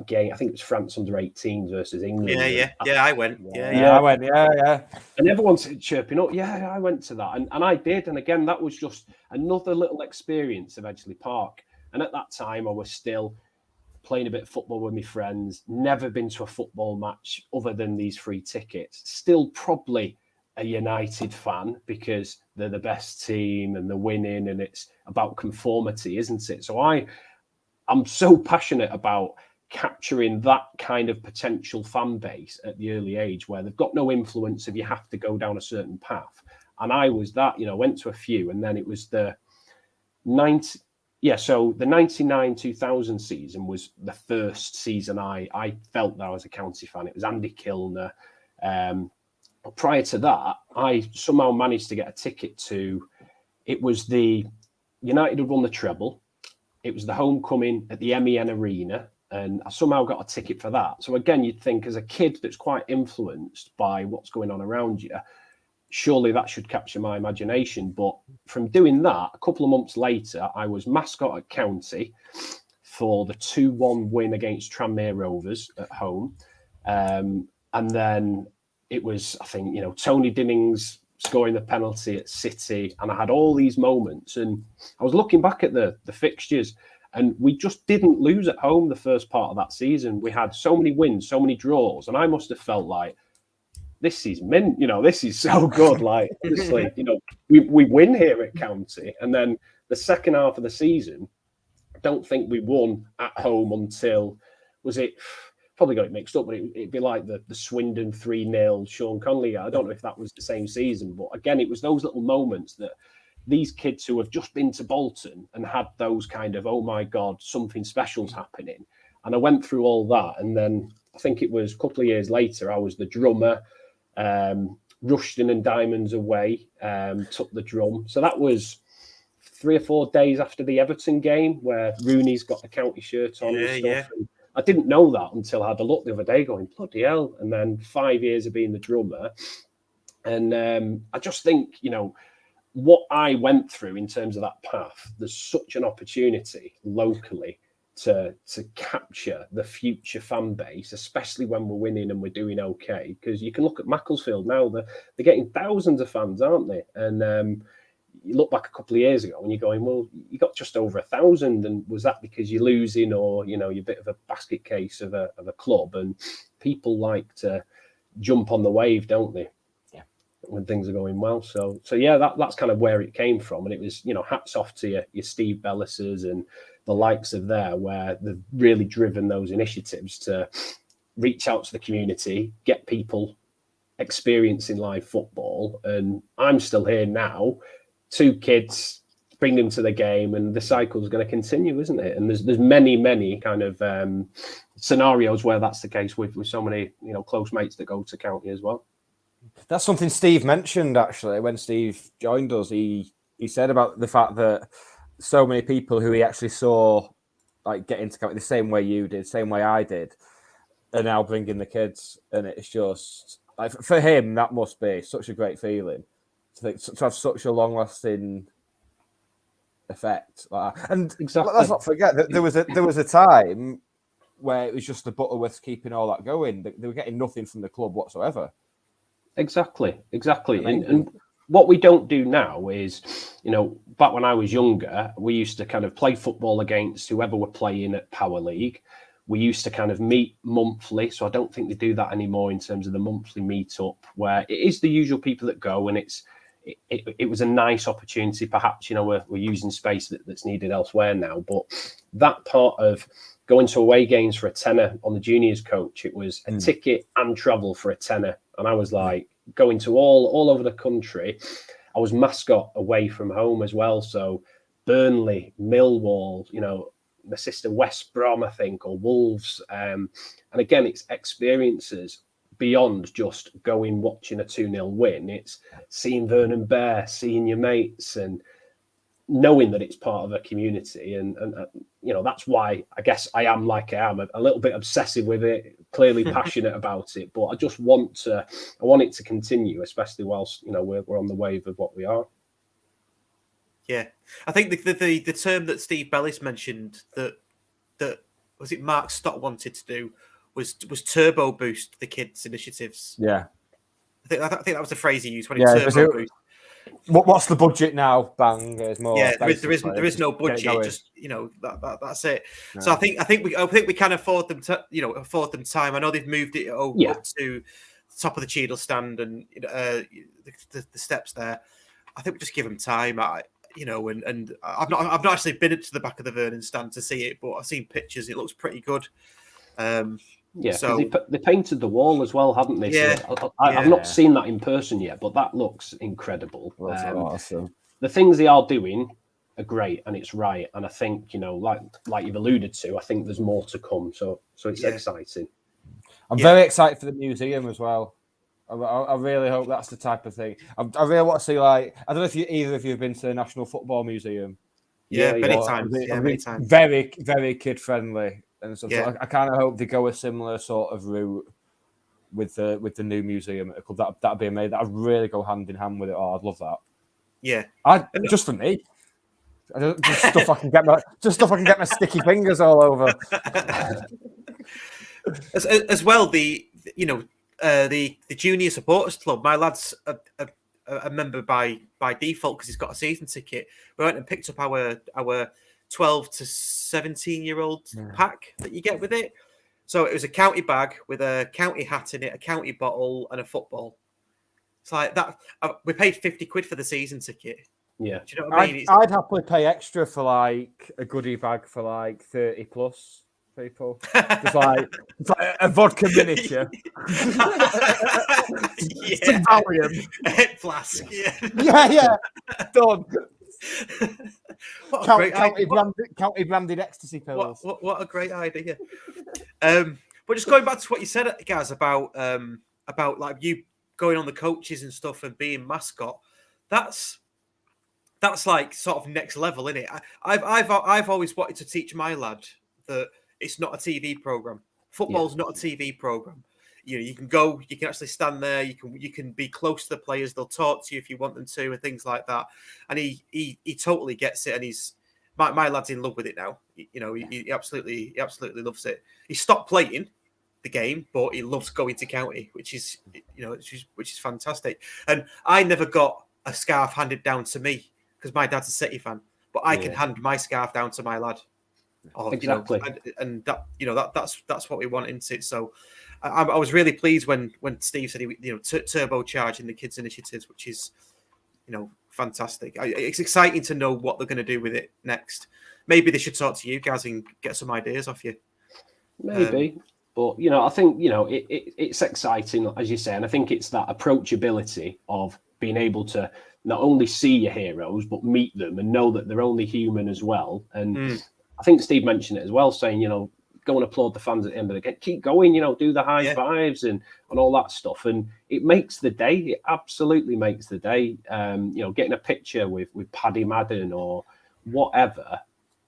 game? I think it was France under 18s versus England. Yeah, I went. I went. Yeah. And everyone's chirping up. Yeah, I went to that, and I did. And again, that was just another little experience of Edgeley Park. And at that time, I was still playing a bit of football with my friends. Never been to a football match other than these free tickets. Still probably a United fan, because they're the best team and they're winning, and it's about conformity, isn't it? So I'm so passionate about capturing that kind of potential fan base at the early age, where they've got no influence if you have to go down a certain path. And I was that, went to a few, and then it was the 99-2000 season was the first season I felt that I was a County fan. It was Andy Kilner. Prior to that, I somehow managed to get a ticket to, it was the United had won the treble. It was the homecoming at the MEN Arena, and I somehow got a ticket for that. So again, you'd think as a kid that's quite influenced by what's going on around you, surely that should capture my imagination. But from doing that, a couple of months later, I was mascot at County for the 2-1 win against Tranmere Rovers at home. And then it was, I think, Tony Dinnings scoring the penalty at City, and I had all these moments. And I was looking back at the fixtures, and we just didn't lose at home the first part of that season. We had so many wins, so many draws, and I must have felt like, this is mint, this is so good. Like, honestly, we win here at County. And then the second half of the season, I don't think we won at home until, was it, probably got it mixed up, but it'd be like the Swindon 3-0 Sean Conley. I don't know if that was the same season, but again, it was those little moments that these kids who have just been to Bolton and had those kind of, oh my God, something special's happening. And I went through all that, and then I think it was a couple of years later, I was the drummer. Rushden and Diamonds away, took the drum. So that was 3 or 4 days after the Everton game where Rooney's got the county shirt on and stuff. And I didn't know that until I had a look the other day going, bloody hell. And then 5 years of being the drummer. And I just think, what I went through in terms of that path, there's such an opportunity locally to capture the future fan base, especially when we're winning and we're doing okay. Because you can look at Macclesfield now, they're getting thousands of fans, aren't they? And you look back a couple of years ago and you're going, well, you got just over 1,000. And was that because you're losing or, you're a bit of a basket case of a club? And people like to jump on the wave, don't they? When things are going well. So yeah, that's kind of where it came from. And it was, hats off to your Steve Bellis's and the likes of there, where they've really driven those initiatives to reach out to the community, get people experiencing live football. And I'm still here now, 2 kids, bring them to the game, and the cycle is going to continue, isn't it? And there's many kind of scenarios where that's the case with so many, close mates that go to county as well. That's something Steve mentioned, actually, when Steve joined us. He said about the fact that so many people who he actually saw get into county the same way you did, same way I did, are now bringing the kids. And it's just, for him, that must be such a great feeling to have such a long-lasting effect. And exactly. Let's not forget that there was a time where it was just the Butterworths keeping all that going. They were getting nothing from the club whatsoever. Exactly. And what we don't do now is, back when I was younger, we used to kind of play football against whoever we're playing at Power League. We used to kind of meet monthly. So I don't think they do that anymore in terms of the monthly meetup, where it is the usual people that go, and it was a nice opportunity. Perhaps, we're using space that's needed elsewhere now. But that part of going to away games for a tenner on the juniors coach, it was a ticket and travel for a tenner. And I was like going to all over the country. I was mascot away from home as well. So Burnley, Millwall, my sister West Brom, I think, or Wolves. And again, it's experiences beyond just going, watching a 2-0 win. It's seeing Vernon Bear, seeing your mates, and knowing that it's part of a community. And that's why I guess I am like I am, a little bit obsessive with it, clearly passionate about it, but I just want it to continue, especially whilst, we're on the wave of what we are. Yeah. I think the term that Steve Bellis mentioned that was it Mark Stott wanted to do was turbo boost the kids' initiatives. Yeah. I think that was the phrase he used when he turbo boost. What's the budget now? Bang! There's more. Yeah, there is no budget. Just that's it. No. So I think we can afford them time. I know they've moved it over up to the top of the Cheadle stand and the steps there. I think we just give them time. And I've not actually been to the back of the Vernon stand to see it, but I've seen pictures. It looks pretty good. So they painted the wall as well, haven't they? Yeah. So I've not seen that in person yet, but that looks incredible. That's awesome. The things they are doing are great, and it's right. And I think, like you've alluded to, I think there's more to come. So it's exciting. I'm very excited for the museum as well. I really hope that's the type of thing. I really want to see, I don't know if either of you have been to the National Football Museum. Many times. Many times. Very, very kid friendly. And stuff. Yeah. So I kind of hope they go a similar sort of route with the new museum at a club. That'd be amazing. I'd really go hand in hand with it. I'd love that. Yeah, just for me. Just stuff I can get my sticky fingers all over. As well, the junior supporters club. My lad's a member by default because he's got a season ticket. We went and picked up our 12 to 17-year-old pack that you get with it. So it was a county bag with a county hat in it, a county bottle, and a football. It's like that. We paid 50 quid for the season ticket. Yeah. Do you know what I mean? I'd happily pay extra for a goodie bag for 30 plus people. Just like a vodka miniature. Some Valium. A hip flask. Yeah. Done. What a great county branded ecstasy pills. What a great idea. But just going back to what you said, Gaz, about like you going on the coaches and stuff and being mascot, that's like sort of next level, isn't it? I've always wanted to teach my lad that it's not a TV program. Football's not a TV program. You know, you can go, you can actually stand there, you can be close to the players. They'll talk to you if you want them to, and things like that. And he totally gets it, and he's my lad's in love with it now. You know, he absolutely loves it. He stopped playing the game, but he loves going to county, which is fantastic. And I never got a scarf handed down to me because my dad's a City fan, but I can hand my scarf down to my lad. Exactly, and that that's what we want, isn't it? So I was really pleased when Steve said he turbocharging the kids' initiatives, which is fantastic. It's exciting to know what they're going to do with it next. Maybe they should talk to you guys and get some ideas off you. Maybe. But, I think, it's exciting, as you say, and I think it's that approachability of being able to not only see your heroes, but meet them and know that they're only human as well. And I think Steve mentioned it as well, saying, go and applaud the fans at the end of the game. Keep going, do the high fives and all that stuff. And it makes the day. It absolutely makes the day. Getting a picture with Paddy Madden or whatever,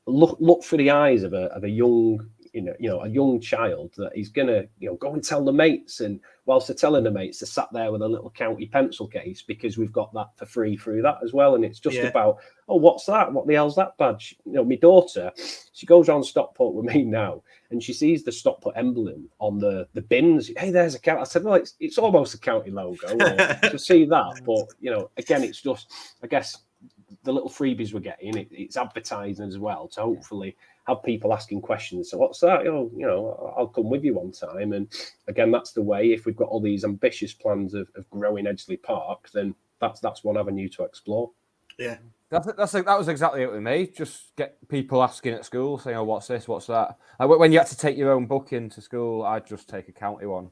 look for the eyes of a young a young child that he's gonna go and tell the mates, and whilst they're telling the mates, they're sat there with a little county pencil case because we've got that for free through that as well. And it's just about, what's that? What the hell's that badge? My daughter, she goes around Stockport with me now, and she sees the Stockport emblem on the bins. Hey, there's a county. I said, well, it's almost a county logo to see that, but again, it's just, I guess, the little freebies we're getting, it's advertising as well to hopefully have people asking questions. So what's that? I'll come with you one time. And again, that's the way. If we've got all these ambitious plans of growing Edgeley Park, then that's one avenue to explore. Yeah, that was exactly it with me. Just get people asking at school, saying, what's this? What's that? When you had to take your own book into school, I'd just take a county one,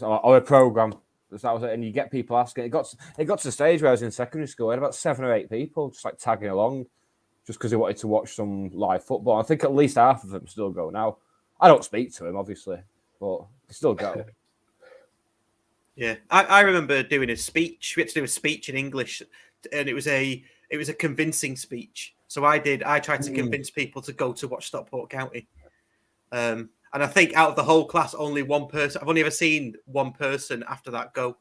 or a program. That was it, and you get people asking. It got to the stage where I was in secondary school. I had about 7 or 8 people just like tagging along, just because they wanted to watch some live football. I think at least half of them still go now. I don't speak to them, obviously, but they still go. Yeah, I remember doing a speech. We had to do a speech in English, and it was a convincing speech. So I tried to convince people to go to watch Stockport County. And I think out of the whole class, only one person, I've only ever seen one person after that go,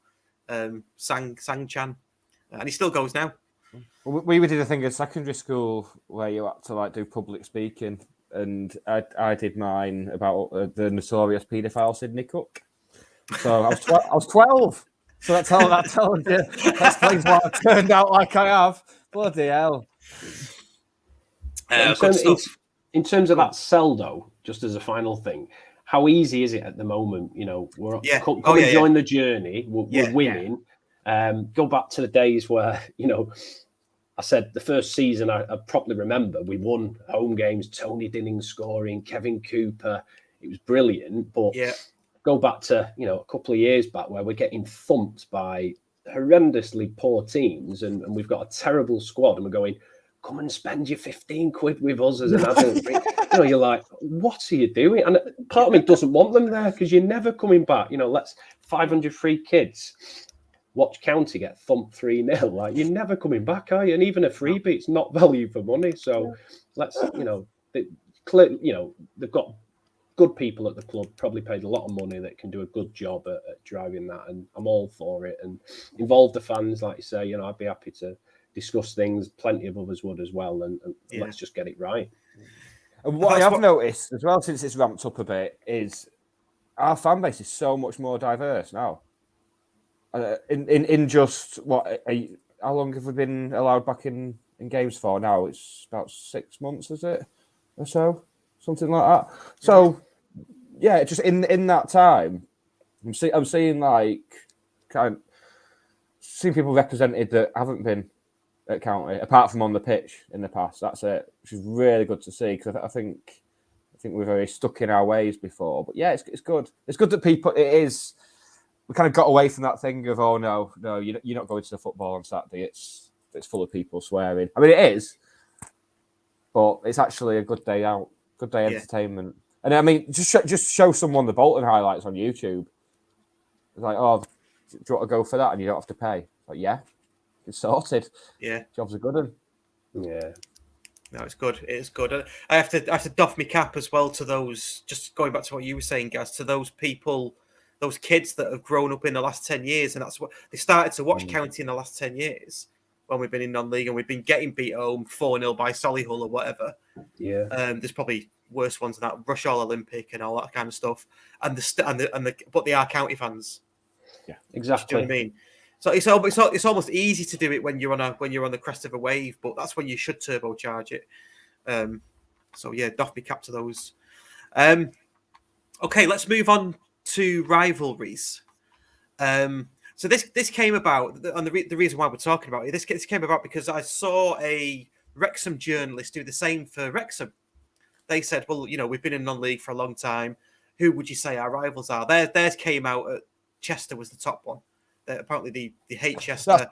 Sang Chan. And he still goes now. Well, we did a thing in secondary school where you had to do public speaking. And I did mine about the notorious paedophile Sidney Cook. So I was 12. So that tells you, that explains why I turned out like I have. Bloody hell. In terms of that sell, though, just as a final thing, how easy is it at the moment? We're join the journey. We're winning. Go back to the days where, I said the first season I properly remember, we won home games, Tony Dinning scoring, Kevin Cooper. It was brilliant. But go back to, a couple of years back where we're getting thumped by horrendously poor teams and we've got a terrible squad and we're going, come and spend your 15 quid with us as an adult. You're like, what are you doing? And part of me doesn't want them there because you're never coming back. Let's 500 free kids watch County get thumped 3-0. Like, you're never coming back, are you? And even a freebie, it's not value for money. So let's, they've got good people at the club, probably paid a lot of money that can do a good job at driving that. And I'm all for it. And involve the fans, like you say, I'd be happy to discuss things. Plenty of others would as well. And let's just get it right. And what I have noticed as well, since it's ramped up a bit, is our fan base is so much more diverse now. In just how long have we been allowed back in games for now? It's about 6 months, is it, or so, something like that. So just in that time, I'm seeing seeing people represented that haven't been at County, apart from on the pitch in the past. That's it, which is really good to see because I think we're very stuck in our ways before. But yeah, it's good. It's good that people. It is. We kind of got away from that thing of no, you're not going to the football on Saturday. It's full of people swearing. I mean, it is, but it's actually a good day out, good day entertainment. And I mean, just show someone the Bolton highlights on YouTube. It's like, oh, do you want to go for that? And you don't have to pay. Like, yeah, it's sorted. Yeah, job's a good one. Yeah. No, it's good. It's good. I have to doff my cap as well to those. Just going back to what you were saying, Gaz, to those people, those kids that have grown up in the last 10 years, and that's what they started to watch county in the last 10 years when we've been in non-league and we've been getting beat home 4-0 by Solihull or whatever. Yeah. There's probably worse ones than that. Rushall Olympic and all that kind of stuff. But they are county fans. Yeah, exactly. Do you know what I mean? So it's almost easy to do it when you're on the crest of a wave, but that's when you should turbocharge it. So yeah, doff me cap to those. Okay, let's move on to rivalries. So this came about, and the reason why we're talking about it, this came about because I saw a Wrexham journalist do the same for Wrexham. They said, well, we've been in non-league for a long time. Who would you say our rivals are? Theirs came out at Chester was the top one. Apparently they hate Chester.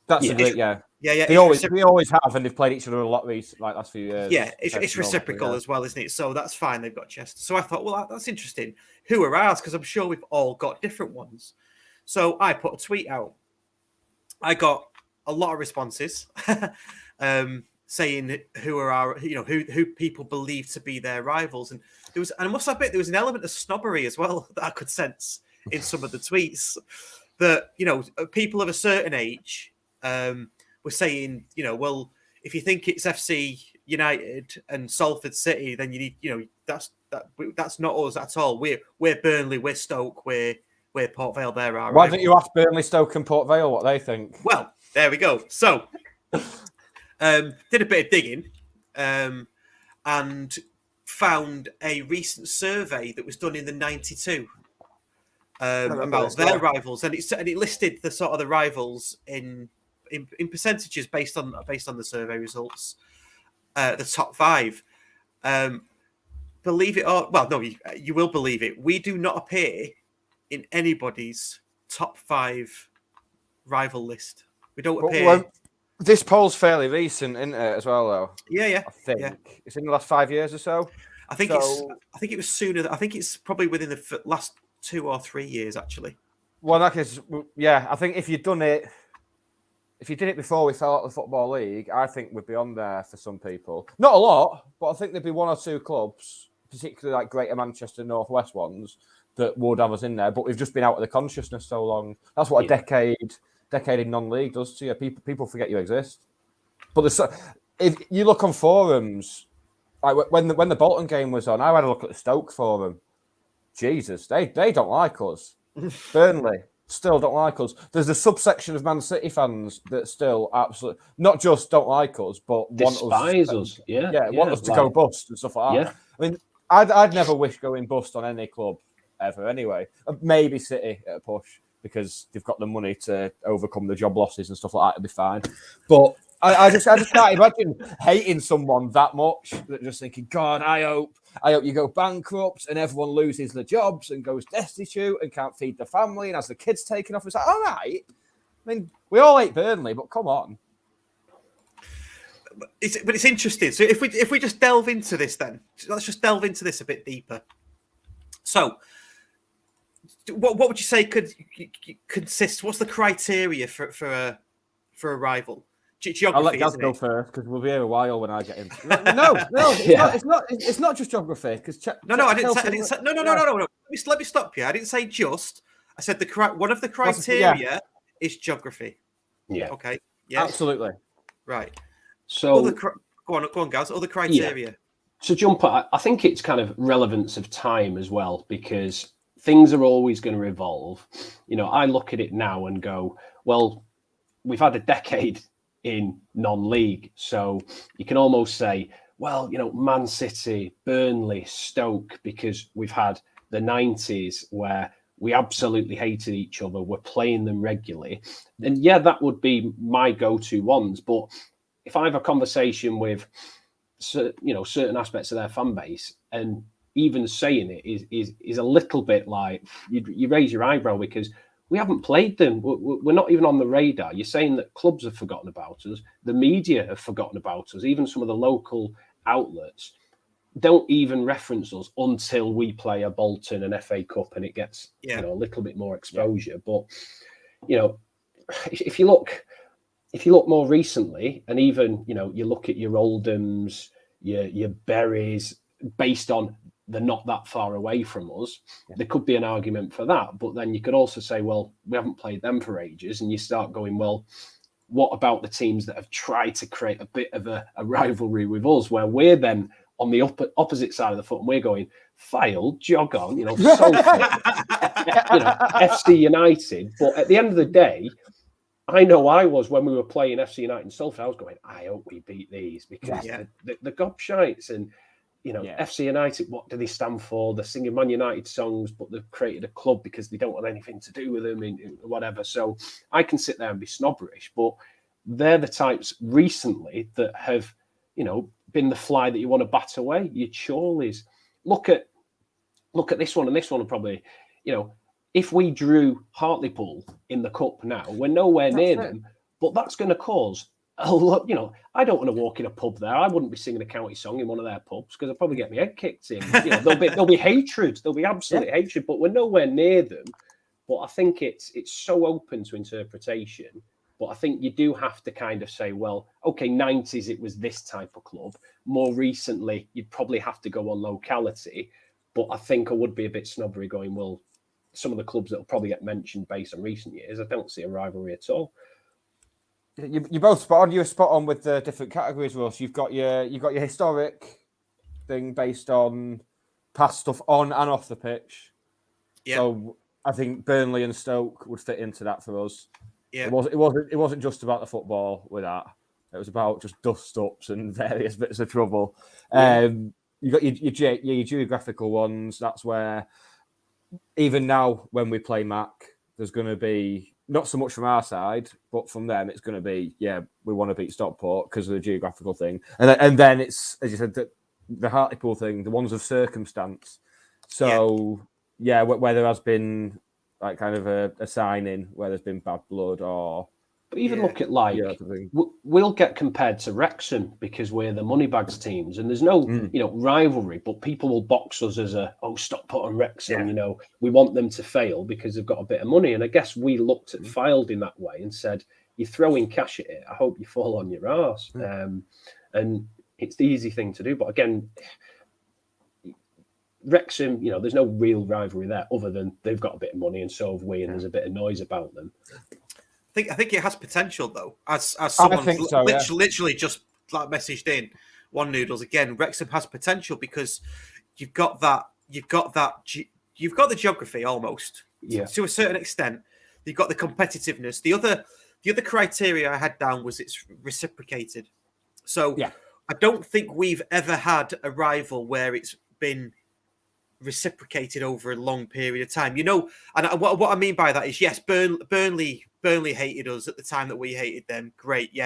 That's a great, yeah. They always have, and they've played each other a lot like last few years. Yeah, it's reciprocal as well, isn't it? So that's fine. They've got Chester. So I thought, well, that's interesting. Who are ours? Because I'm sure we've all got different ones. So I put a tweet out. I got a lot of responses saying who are our, who people believe to be their rivals, and I must admit there was an element of snobbery as well that I could sense in some of the tweets. That people of a certain age were saying, well, if you think it's FC United and Salford City, then you need, that's not us at all. We're Burnley, we're Stoke, we're Port Vale. There are. Why don't you ask Burnley, Stoke, and Port Vale what they think? Well, there we go. So, did a bit of digging, and found a recent survey that was done in the '92. About their rivals, and it listed the sort of the rivals in percentages based on the survey results. The top 5. Believe it or well, no, you will believe it. We do not appear in anybody's top 5 rival list. We don't appear. Well, this poll's fairly recent, isn't it, as well, though? Yeah. I think it's in the last 5 years or so. I think it was sooner. I think it's probably within the last 2 or 3 years, actually. Well, in that case, yeah, I think if you did it before we fell out of the Football League, I think we'd be on there for some people. Not a lot, but I think there'd be 1 or 2 clubs, particularly like Greater Manchester, North West ones, that would have us in there. But we've just been out of the consciousness so long. That's what a decade in non-league does to you. People forget you exist. But if you look on forums, like when the Bolton game was on, I had a look at the Stoke forum. Jesus, they don't like us. Burnley still don't like us. There's a subsection of Man City fans that still absolutely not just don't like us, but despise us. Want us to go bust and stuff like that. Yeah. I mean, I'd never wish going bust on any club ever. Anyway, maybe City at a push because they've got the money to overcome the job losses and stuff like that. It'll be fine. But I just can't imagine hating someone that much. That just thinking, God, I hope you go bankrupt and everyone loses their jobs and goes destitute and can't feed the family and has the kids taken off. It's like, all right. I mean, we all hate Burnley, but come on. But it's interesting. So if we just delve into this, then let's just delve into this a bit deeper. So, what would you say could consist? What's the criteria for a rival? Geography, I'll let Gaz go first because we'll be here a while when I get in. No, it's not just geography. Because I didn't say. No. Let me stop you. I didn't say just. I said one of the criteria is geography. Yeah. Okay. Yeah. Absolutely. Right. So go on, Gaz. Other criteria. Yeah. To jump, I think it's kind of relevance of time as well because things are always going to evolve. I look at it now and go, well, we've had a decade in non-league. So you can almost say, well, Man City, Burnley, Stoke, because we've had the 90s where we absolutely hated each other. We're playing them regularly. And yeah, that would be my go-to ones. But if I have a conversation with, certain aspects of their fan base and even saying it is a little bit like you raise your eyebrow because we haven't played them. We're not even on the radar. You're saying that clubs have forgotten about us. The media have forgotten about us. Even some of the local outlets. don't even reference us until we play a Bolton and FA Cup and it gets a little bit more exposure. But if you look more recently, and even you look at your Oldhams, your Berries, based on they're not that far away from us, there could be an argument for that. But then you could also say, well, we haven't played them for ages, and you start going, well, what about the teams that have tried to create a bit of a rivalry with us, where we're then on the opposite side of the foot and we're going, File, jog on, Salford, FC United. But at the end of the day, I know I was when we were playing FC United and Salford, I was going, I hope we beat these, because the gobshites and FC United, what do they stand for? They're singing Man United songs, but they've created a club because they don't want anything to do with them and whatever. So I can sit there and be snobberish, but they're the types recently that have, been the fly that you want to bat away. Your Chorleys. Look at this one, and this one will probably, if we drew Hartlepool in the cup now, we're nowhere near them, but that's going to cause a lot. I don't want to walk in a pub there. I wouldn't be singing a county song in one of their pubs because I'd probably get my head kicked in. There'll be hatred. There'll be absolute hatred, but we're nowhere near them. But I think it's so open to interpretation. But I think you do have to kind of say, well, okay, 90s, it was this type of club. More recently, you'd probably have to go on locality. But I think I would be a bit snobbery going, well, some of the clubs that will probably get mentioned based on recent years, I don't see a rivalry at all. You're both spot on. You're spot on with the different categories, Ross. You've got your historic thing based on past stuff on and off the pitch. Yeah. So I think Burnley and Stoke would fit into that for us. Yeah. It wasn't just about the football with that. It was about just dust-ups and various bits of trouble. Yeah. You got your geographical ones. That's where, even now when we play Mac, there's going to be, not so much from our side, but from them, it's going to be, we want to beat Stockport because of the geographical thing. And then it's, as you said, the Hartlepool thing, the ones of circumstance. So, where there has been like kind of a signing where there's been bad blood or... But even look at we'll get compared to Wrexham because we're the moneybags teams, and there's no rivalry. But people will box us as Stockport and Wrexham. Yeah. We want them to fail because they've got a bit of money. And I guess we looked at Fylde in that way and said, "You're throwing cash at it. I hope you fall on your arse." And it's the easy thing to do. But again, Wrexham, there's no real rivalry there other than they've got a bit of money and so have we, and there's a bit of noise about them. I think it has potential though. As someone literally just like messaged in, One Noodles again. Wrexham has potential because you've got the geography almost to a certain extent. You've got the competitiveness. The other criteria I had down was it's reciprocated. So I don't think we've ever had a rival where it's been reciprocated over a long period of time. And what I mean by that is yes, Burnley hated us at the time that we hated them. Great,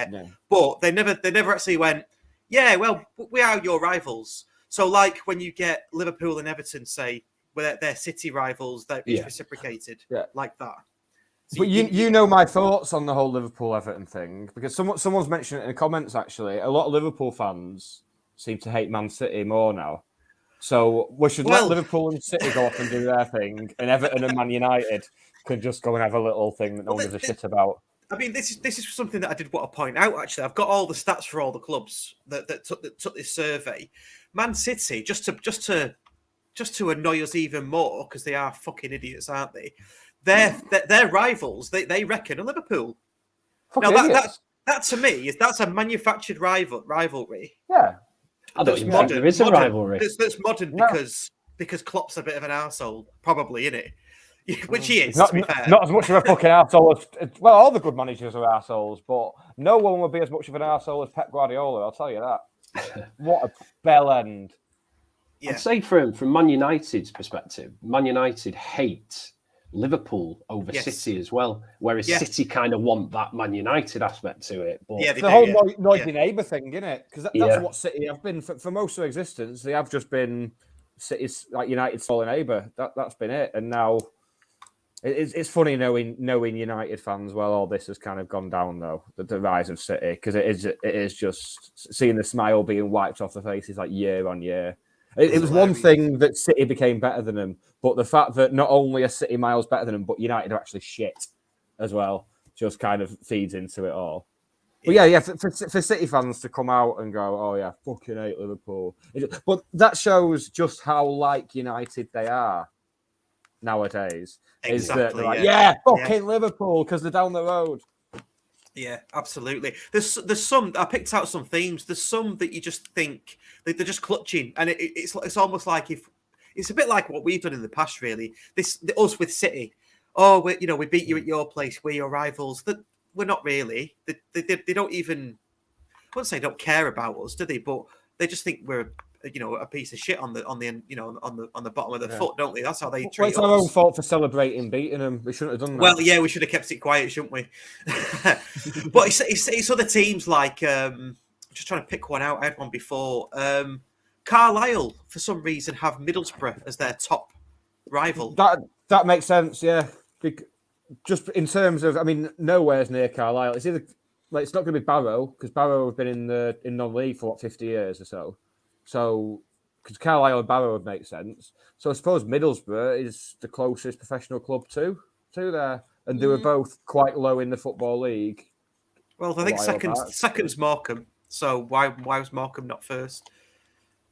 but they never actually went, well, we are your rivals. So like when you get Liverpool and Everton say, well, they're city rivals, that it's reciprocated like that. So but you know my thoughts on the whole Liverpool-Everton thing, because someone's mentioned it in the comments, actually. A lot of Liverpool fans seem to hate Man City more now. So we should let Liverpool and City go off and do their thing, and Everton and Man United can just go and have a little thing that no one gives a shit about. I mean, this is something that I did want to point out, actually. I've got all the stats for all the clubs that took this survey. Man City, just to annoy us even more, because they are fucking idiots, aren't they? Their rivals, they reckon, are Liverpool. Now, that to me, that's a manufactured rivalry. Yeah. I don't even think there is a rivalry. That's modern because Klopp's a bit of an arsehole, probably, isn't it? Which he is, not, to be fair. Not as much of a fucking arsehole as... Well, all the good managers are arseholes, but no one will be as much of an arsehole as Pep Guardiola, I'll tell you that. What a bell end. Yeah. I'd say from Man United's perspective, Man United hate Liverpool over City as well, whereas City kind of want that Man United aspect to it. But the whole noisy neighbour thing, isn't it? Because that's what City have been for most of their existence. They have just been City's like United's fallen neighbour. That's been it. And now it's funny knowing United fans. Well, all this has kind of gone down though. The rise of City, because it is just seeing the smile being wiped off the faces like year on year. It was one thing that City became better than them, but the fact that not only are City miles better than them, but United are actually shit as well, just kind of feeds into it all. But yeah, for City fans to come out and go, oh yeah, fucking hate Liverpool. But that shows just how like United they are nowadays. Exactly, is that they're like, fucking Liverpool, because they're down the road. Yeah, absolutely. There's some, I picked out some themes. There's some that you just think they're just clutching, and it's almost like if it's a bit like what we've done in the past, really. Us with City. Oh, we beat you at your place. We're your rivals. That we're not really. They don't even. I wouldn't say don't care about us, do they? But they just think we're a piece of shit on the bottom of the foot, don't they? That's how they treat us. It's our own fault for celebrating beating them. We shouldn't have done that. Well, yeah, we should have kept it quiet, shouldn't we? But it's other teams like just trying to pick one out. I had one before. Carlisle, for some reason, have Middlesbrough as their top rival. That makes sense, yeah. Just in terms of, I mean, nowhere's near Carlisle. It's either it's not going to be Barrow, because Barrow have been in non-league for 50 years or so. So, because Carlisle and Barrow would make sense. So I suppose Middlesbrough is the closest professional club to there, and they were both quite low in the Football League. Well, I think second's Morecambe. So why was Morecambe not first?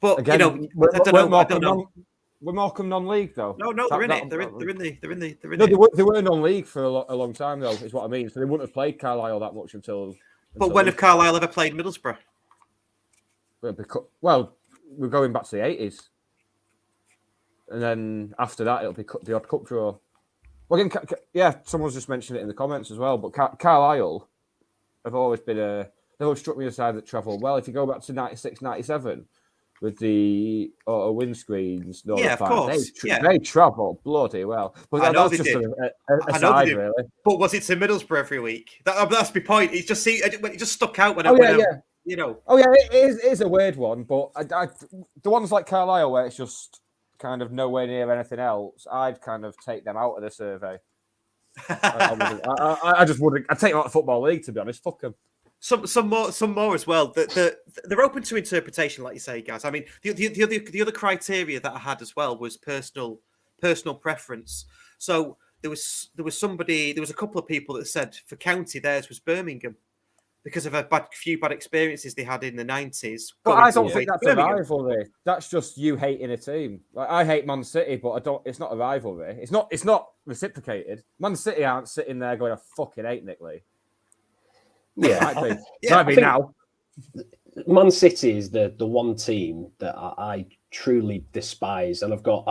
But again, I don't know. Were Morecambe non-league though? No, they're in it. They're in it. They were non-league for a long time though. Is what I mean. So they wouldn't have played Carlisle that much until. But when have Carlisle ever played Middlesbrough? Well, we're going back to the 80s, and then after that it'll be the odd cup draw. Well, again, someone's just mentioned it in the comments as well. But Carlisle have always been they've always struck me as a side that travel well. If you go back to 96, 97. With the auto windscreens, of course. They travel bloody well. But that's just a side, really. But was it to Middlesbrough every week? That's my point. It just stuck out when Oh yeah, it is a weird one. But the ones like Carlisle, where it's just kind of nowhere near anything else, I'd kind of take them out of the survey. I just wouldn't. I'd take them out of the Football League, to be honest. Fuck them. Some more as well. They're open to interpretation, like you say, guys. I mean, the other criteria that I had as well was personal preference. So there was a couple of people that said for county theirs was Birmingham because of a few bad experiences they had in the 90s. But I don't think that's a rivalry. That's just you hating a team. Like, I hate Man City, but it's not a rivalry. It's not reciprocated. Man City aren't sitting there going, I fucking hate Nick Lee. Yeah, might be now. Man City is the one team that I truly despise, and I've got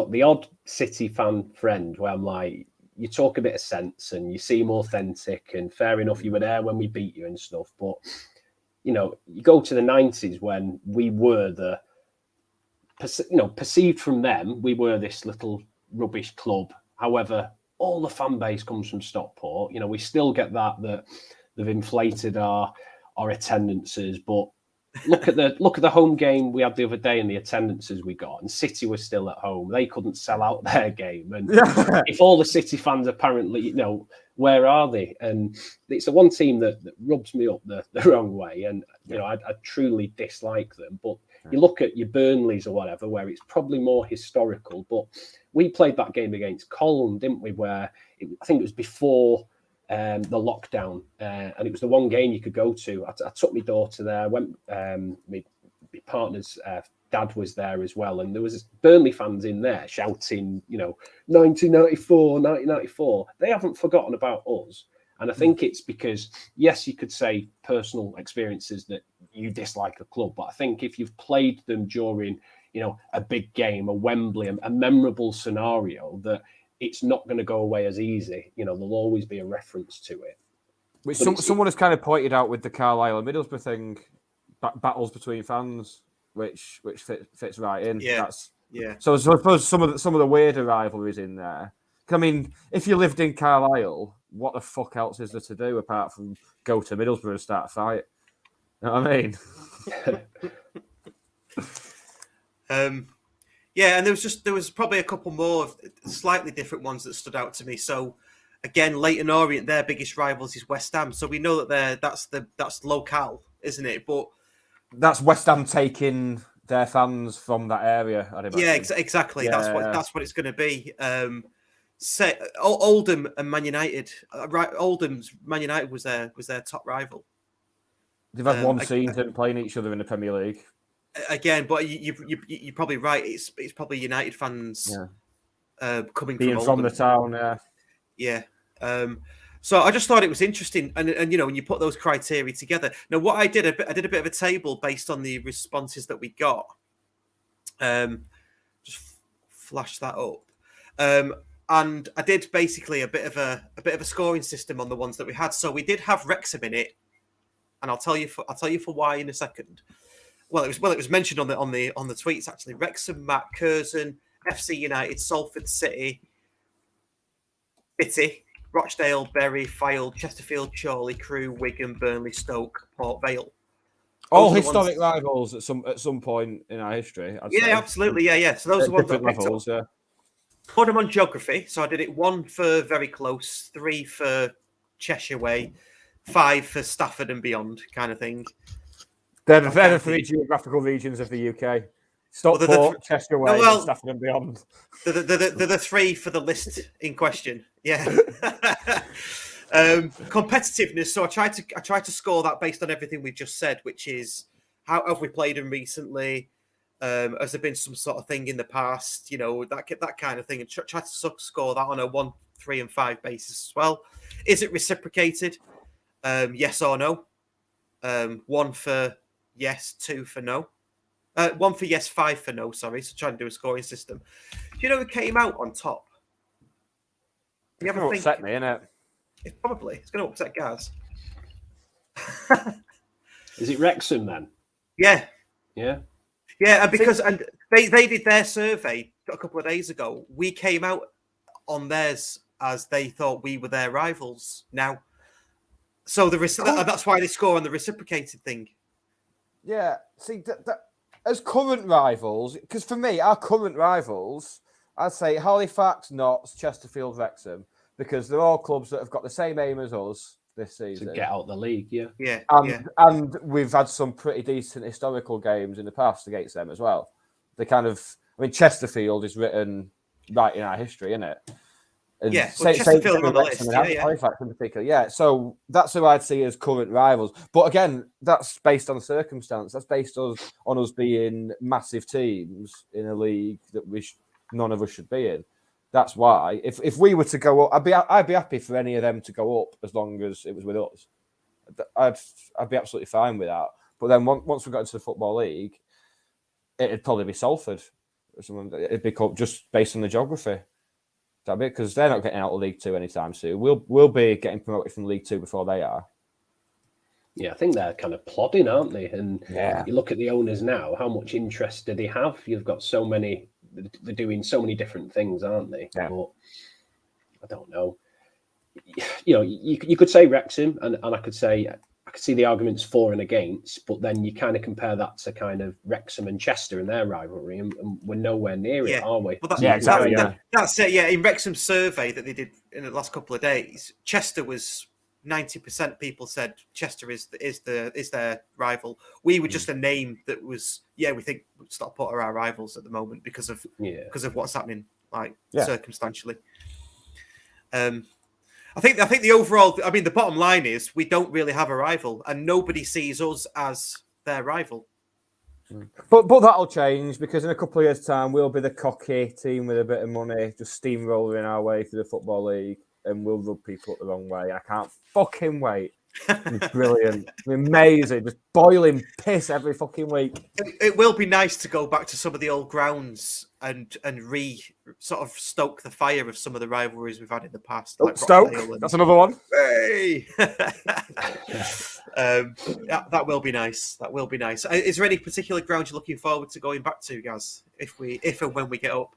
the odd City fan friend where I'm like, you talk a bit of sense and you seem authentic, and fair enough, you were there when we beat you and stuff, but you go to the 90s when we were perceived from them, we were this little rubbish club. However, all the fan base comes from Stockport. We still get that. They've inflated our attendances, but look at the home game we had the other day and the attendances we got, and City was still at home. They couldn't sell out their game, and if all the City fans apparently, where are they? And it's the one team that rubs me up the wrong way, and I truly dislike them. But you look at your Burnleys or whatever, where it's probably more historical. But we played that game against Colne, didn't we? Where I think it was before. The lockdown, and it was the one game you could go to. I took my daughter there. Went, my partner's dad was there as well, and there was Burnley fans in there shouting, 1994, 1994. They haven't forgotten about us, and I think it's because, yes, you could say personal experiences that you dislike a club, but I think if you've played them during, a big game, a Wembley, a memorable scenario, that it's not going to go away as easy. There'll always be a reference to it. Which someone has kind of pointed out with the Carlisle and Middlesbrough thing, battles between fans, which fits right in. Yeah. So I suppose some of the weirder rivalries in there. I mean, if you lived in Carlisle, what the fuck else is there to do apart from go to Middlesbrough and start a fight? You know what I mean? Yeah, and there was probably a couple more slightly different ones that stood out to me. So again, Leyton Orient, their biggest rivals is West Ham. So we know that that's locale, isn't it? But that's West Ham taking They're fans from that area, I'd imagine. Yeah, exactly. Yeah. That's what it's going to be. Oldham and Man United. Right, Oldham's Man United was their top rival. They've had one season playing each other in the Premier League. Again, but you're probably right. It's probably United fans coming from the town. Yeah. So I just thought it was interesting, and when you put those criteria together. Now, what I did a bit of a table based on the responses that we got. Just flash that up, and I did basically a bit of a scoring system on the ones that we had. So we did have Wrexham in it, and I'll tell you for why in a second. Well, it was mentioned on the tweets actually. Wrexham, Matt, Curzon, FC United, Salford City, Bitty, Rochdale, Bury, Fylde, Chesterfield, Chorley, Crewe, Wigan, Burnley, Stoke, Port Vale. All historic rivals at some point in our history. I'd say. Absolutely. Yeah. So those are ones that I picked up. Yeah. Put them on geography. So I did it 1 for very close, 3 for Cheshire way, 5 for Stafford and beyond kind of thing. They're the 3 geographical regions of the UK. Stockport, Cheshire way, and Stafford and beyond. They're the 3 for the list in question. Yeah. Competitiveness. So I tried to score that based on everything we've just said, which is how have we played them recently? Has there been some sort of thing in the past? That kind of thing, and try to score that on a 1, 3, and 5 basis as well. Is it reciprocated? Yes or no? 1 for yes, 2 for no. 1 for yes, 5 for no. Sorry, so trying to do a scoring system. Do you know who came out on top? You have to upset me, innit? It's going to upset Gaz. Is it Wrexham then? Yeah. Yeah. Yeah, and they did their survey a couple of days ago. We came out on theirs as they thought we were their rivals now. So that's why they score on the reciprocated thing. Yeah. See, that, as current rivals, because for me, our current rivals, I'd say Halifax, Notts, Chesterfield, Wrexham, because they're all clubs that have got the same aim as us this season. To get out the league, yeah. And we've had some pretty decent historical games in the past against them as well. Chesterfield is written right in our history, isn't it? And Chesterfield on the list. Halifax in particular, yeah. So that's who I'd see as current rivals. But again, that's based on circumstance. That's based on us being massive teams in a league that none of us should be in. That's why, if we were to go up, I'd be happy for any of them to go up as long as it was with us. I'd be absolutely fine with that. But then once we got into the Football League, it'd probably be Salford. It'd be just based on the geography. That'd be because they're not getting out of League Two anytime soon. We'll be getting promoted from League Two before they are. Yeah, I think they're kind of plodding, aren't they? And you look at the owners now, how much interest do they have? You've got so many, they're doing so many different things, aren't they? Yeah. But I don't know. You could say Wrexham, and I could say I could see the arguments for and against, but then you kind of compare that to kind of Wrexham and Chester and their rivalry, and we're nowhere near it, are we? Well, that's it. Yeah, in Wrexham's survey that they did in the last couple of days, Chester was 90% people said Chester is their rival. We were just a name that was we think Stockport are our rivals at the moment because of what's happening circumstantially. I think the overall, the bottom line is we don't really have a rival, and nobody sees us as their rival. But that'll change because in a couple of years' time we'll be the cocky team with a bit of money, just steamrolling our way through the Football League, and we'll rub people up the wrong way. I can't fucking wait. It's brilliant. Amazing. Just boiling piss every fucking week. It will be nice to go back to some of the old grounds and sort of stoke the fire of some of the rivalries we've had in the past. Like Stoke. That's another one. Hey! That will be nice. That will be nice. Is there any particular ground you're looking forward to going back to, Gaz, if and when we get up?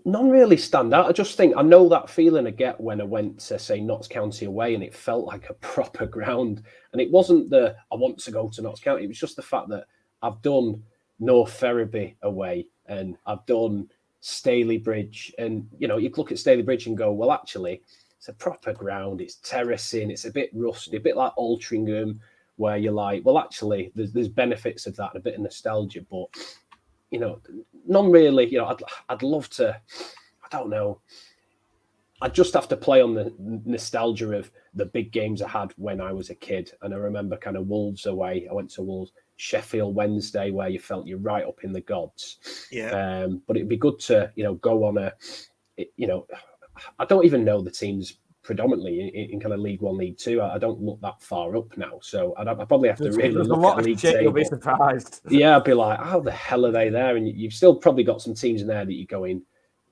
None really stand out. I just think I know that feeling I get when I went to, say, Notts County away, and it felt like a proper ground. And it wasn't I want to go to Notts County. It was just the fact that I've done North Ferriby away, and I've done Staley Bridge. And, you look at Staley Bridge and go, well, actually, it's a proper ground. It's terracing. It's a bit rusty, a bit like Altrincham. where you're like, well, actually, there's benefits of that, a bit of nostalgia, but none really. I'd love to. I don't know. I just have to play on the nostalgia of the big games I had when I was a kid. And I remember kind of Wolves away. I went to Wolves, Sheffield Wednesday, where you felt you're right up in the gods. Yeah. But it'd be good to, go on I don't even know the teams predominantly in kind of League One, League Two. I don't look that far up now. So I probably have to really look at the league table. You'll be surprised. Yeah, I'd be like, how the hell are they there? And you've still probably got some teams in there that you're going,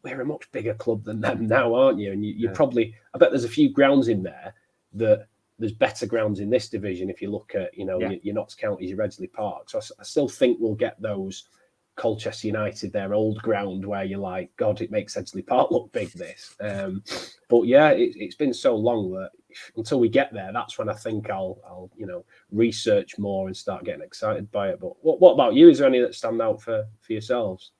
we're a much bigger club than them now, aren't you? And you probably, I bet there's a few grounds in there that there's better grounds in this division if you look at, your Notts Counties, your Redsley Park. So I still think we'll get those Colchester United, their old ground where you're like, God, it makes Redsley Park look big, this. But yeah, it's been so long that until we get there, that's when I think I'll research more and start getting excited by it. But what about you? Is there any that stand out for yourselves?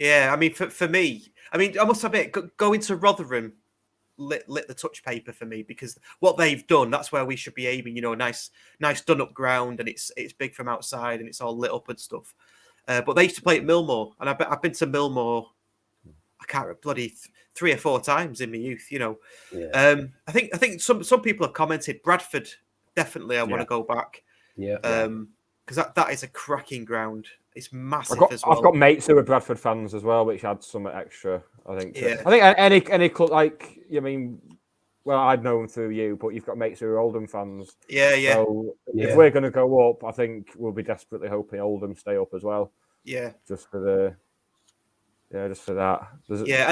Yeah, I mean, for me, I must admit, going to Rotherham lit the touch paper for me, because what they've done, that's where we should be aiming. Nice done up ground, and it's big from outside, and it's all lit up and stuff. But they used to play at Millmore, and I've been to Millmore, I can't remember, bloody 3 or 4 times in my youth. Yeah. I think some people have commented Bradford. Definitely, I want to go back. Yeah. Because that is a cracking ground. It's massive as well. I've got mates who are Bradford fans as well, which adds some extra, I think. Yeah. I think any club, I'd know them through you, but you've got mates who are Oldham fans. Yeah. So if we're going to go up, I think we'll be desperately hoping Oldham stay up as well. Yeah. Just for that. And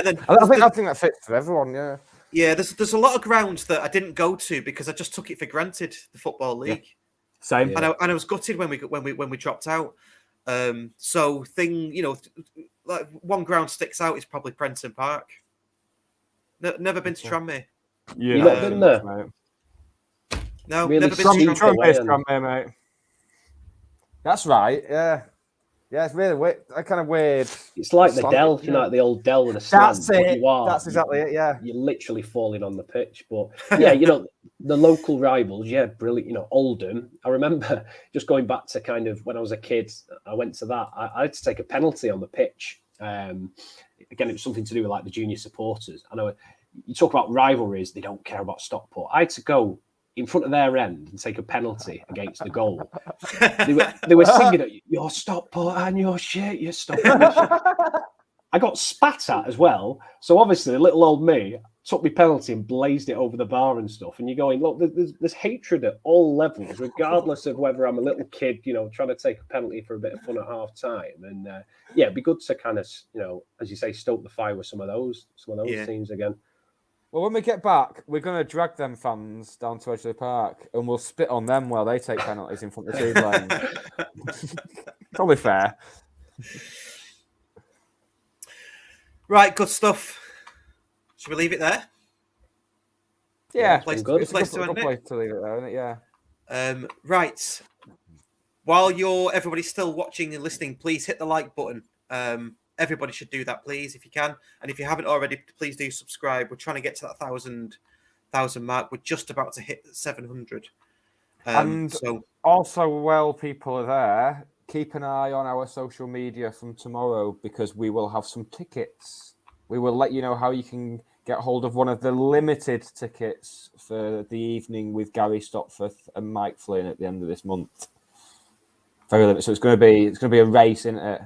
then I think that fits for everyone. Yeah. Yeah. There's a lot of grounds that I didn't go to because I just took it for granted. The Football League. Yeah. Same. And I was gutted when we dropped out. Like one ground sticks out is probably Prenton Park. Never been to Tranmere. Yeah, you've not been there, mate. No, really never been to Tranmere, mate. That's right. Yeah. Yeah, it's really weird. Kind of weird. It's like the Dell, like the old Dell with a slant. That's it. That's exactly it. Yeah, you're literally falling on the pitch. But yeah, the local rivals, yeah, brilliant. Oldham. I remember just going back to kind of when I was a kid. I went to that. I had to take a penalty on the pitch. Again, it was something to do with like the junior supporters. I know you talk about rivalries; they don't care about Stockport. I had to go in front of their end and take a penalty against the goal. They were singing, "You're Stockport and you're shit, you're Stockport." I got spat at as well. So obviously, little old me took my penalty and blazed it over the bar and stuff. And you're going, look, there's hatred at all levels, regardless of whether I'm a little kid, trying to take a penalty for a bit of fun at half time. And it'd be good to kind of, as you say, stoke the fire with some of those teams again. Well, when we get back, we're going to drag them fans down to Edgeley Park and we'll spit on them while they take penalties in front of the tube line. Probably fair. Right, good stuff. Should we leave it there? Yeah, It's a good place to end place to leave it there, isn't it? Yeah. Right. While everybody's still watching and listening, please hit the like button. Everybody should do that, please, if you can. And if you haven't already, please do subscribe. We're trying to get to that 1,000 mark. We're just about to hit 700. Also, while people are there, keep an eye on our social media from tomorrow because we will have some tickets. We will let you know how you can get hold of one of the limited tickets for the evening with Gary Stopforth and Mike Flynn at the end of this month. Very limited. So it's going to be a race, isn't it?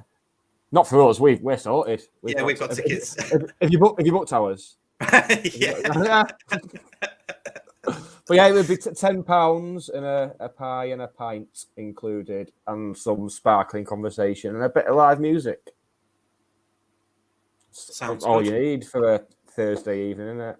Not for us. We're sorted. We've got tickets. Have you booked ours? Yeah. But yeah, it would be £10 and a pie and a pint included, and some sparkling conversation and a bit of live music. Sounds all good. you need for a Thursday evening, isn't it?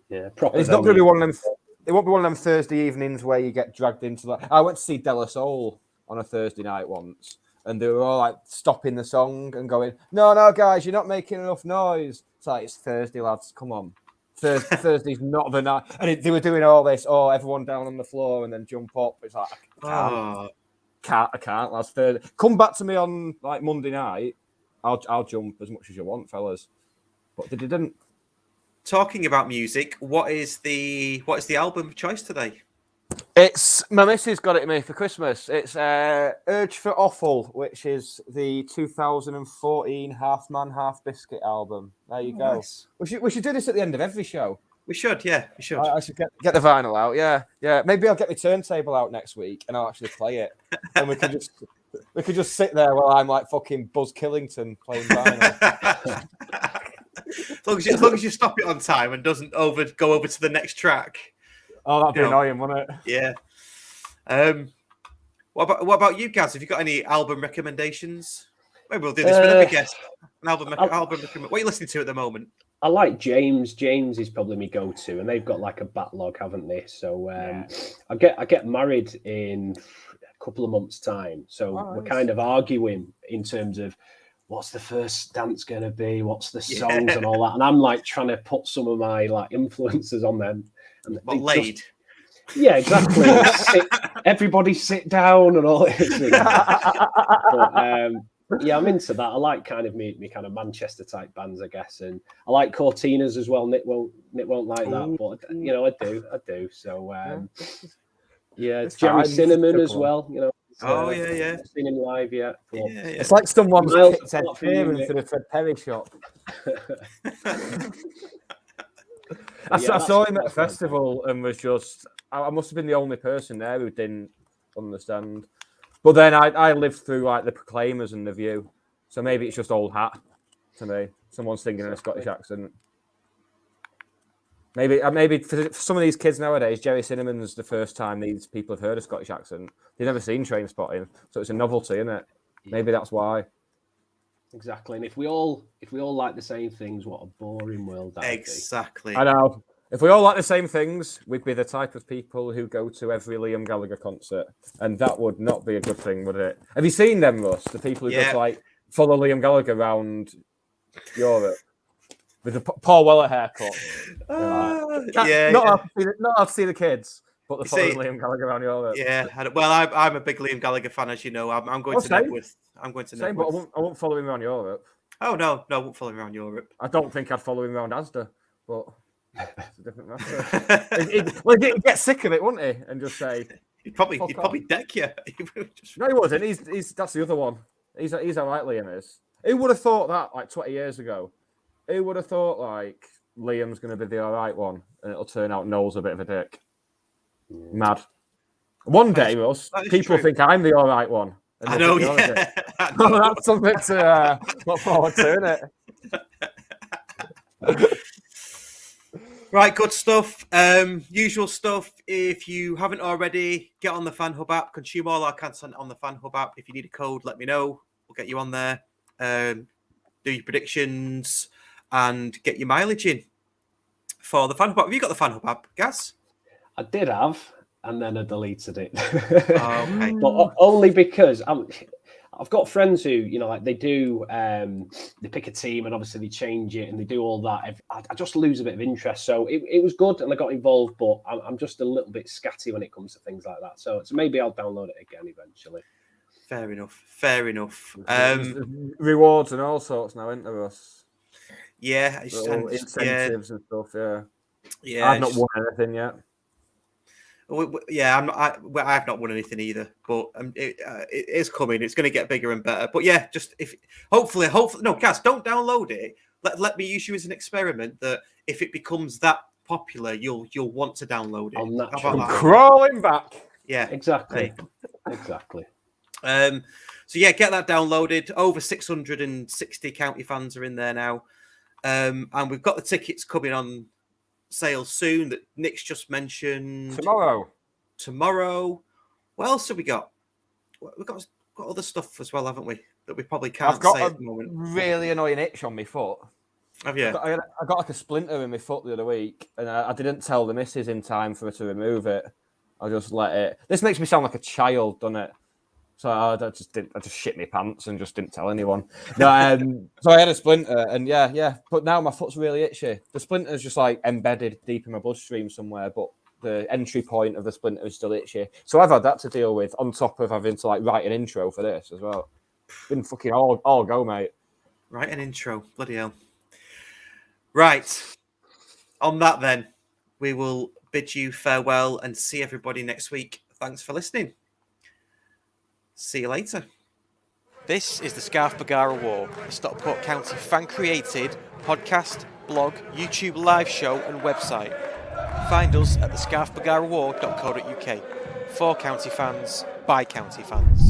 Yeah, proper. It's not going to be one of them. It won't be one of them Thursday evenings where you get dragged into that. I went to see De La Soul on a Thursday night once. And they were all like stopping the song and going, no, guys, you're not making enough noise. It's like, it's Thursday, lads. Come on. Thursday's not the night. And they were doing all this, everyone down on the floor and then jump up. It's like, I can't, lads. Thursday. Come back to me on like Monday night. I'll jump as much as you want, fellas. But they didn't. Talking about music, what is the album of choice today? It's my missus got it to me for Christmas. It's Urge for Offal, which is the 2014 Half Man Half Biscuit album. There you go. Nice. We should do this at the end of every show. We should, yeah, we should. I should get the vinyl out. Yeah. Maybe I'll get my turntable out next week and I'll actually play it. And we could just sit there while I'm like fucking Buzz Killington playing vinyl. as long as you stop it on time and doesn't go over to the next track. Oh, that'd be annoying, wouldn't it? Yeah. What about you, Gaz? Have you got any album recommendations? Maybe we'll do this with every guest. An album recommendation. What are you listening to at the moment? I like James. James is probably my go-to, and they've got like a backlog, haven't they? So I get married in a couple of months' time. So we're kind of arguing in terms of what's the first dance going to be, what's the songs and all that. And I'm like trying to put some of my like influences on them. And laid. Yeah, exactly. Everybody sit down and all this. But, yeah, I'm into that. I like kind of me kind of Manchester type bands, I guess, and I like Cortinas as well. Nick won't like that, but I do. So Jerry Cinnamon as well. You know. Yeah. Seen him live yet. It's like someone's kicked Ed Sheeran for the Fred Perry shop. I saw him at a festival and was just, I must have been the only person there who didn't understand. But then I lived through like the Proclaimers and the View. So maybe it's just old hat to me. Someone singing in a Scottish accent. Maybe for some of these kids nowadays, Jerry Cinnamon's the first time these people have heard a Scottish accent. They've never seen Train Spotting. So it's a novelty, isn't it? Maybe that's why. Exactly, and if we all like the same things, what a boring world that exactly. would be. I know. If we all like the same things, we'd be the type of people who go to every Liam Gallagher concert, and that would not be a good thing, would it? Have you seen them, Russ? The people who just like follow Liam Gallagher around Europe with the Paul Weller haircut. Not allowed to see the kids. But the following Liam Gallagher around Europe. Yeah, well, I'm a big Liam Gallagher fan, as you know. I'm going to Nebworth. Same, but I won't follow him around Europe. Oh no, I won't follow him around Europe. I don't think I'd follow him around Asda, but it's a different matter. He'd get sick of it, wouldn't he? And just say he'd probably deck you. No, he wasn't. He's that's the other one. He's all right. Liam is. Who would have thought that like 20 years ago? Who would have thought like Liam's going to be the all right one, and it'll turn out Noel's a bit of a dick. Mad. One day, Russ, people think I'm the all right one. I know, yeah. That's something to look forward to, isn't it? Right, good stuff. Usual stuff. If you haven't already, get on the Fan Hub app. Consume all our content on the Fan Hub app. If you need a code, let me know. We'll get you on there. Do your predictions and get your mileage in for the Fan Hub app. Have you got the Fan Hub app, Gaz? I did have, and then I deleted it. Okay. But only because I've got friends who, like they do, they pick a team and obviously they change it and they do all that. I just lose a bit of interest. So it was good and I got involved, but I'm just a little bit scatty when it comes to things like that. So maybe I'll download it again eventually. Fair enough. Rewards and all sorts now, isn't there, Russ? Yeah. Incentives and stuff, Yeah. I've not won anything yet. Yeah, I've not won anything either, but it is coming. It's going to get bigger and better. But yeah, just hopefully, no, Gaz, don't download it. Let me use you as an experiment. That if it becomes that popular, you'll want to download it. I'm crawling back. Yeah, exactly. So yeah, get that downloaded. Over 660 county fans are in there now, and we've got the tickets coming on sale soon that Nick's just mentioned. Tomorrow. What else have we got? We've got other stuff as well, haven't we? That we probably can't say at the moment. Really annoying itch on my foot. Have you? I got like a splinter in my foot the other week, and I didn't tell the missus in time for her to remove it. I just let it. This makes me sound like a child, doesn't it? So I just shit my pants and just didn't tell anyone. No, so I had a splinter, and yeah. But now my foot's really itchy. The splinter's just like embedded deep in my bloodstream somewhere, but the entry point of the splinter is still itchy. So I've had that to deal with, on top of having to like write an intro for this as well. Been fucking all go, mate. Write an intro, bloody hell. Right. On that then, we will bid you farewell and see everybody next week. Thanks for listening. See you later. This is the Scarf Bagara War, a Stockport County fan-created podcast, blog, YouTube live show and website. Find us at thescarfbagarawar.co.uk. For county fans, by county fans.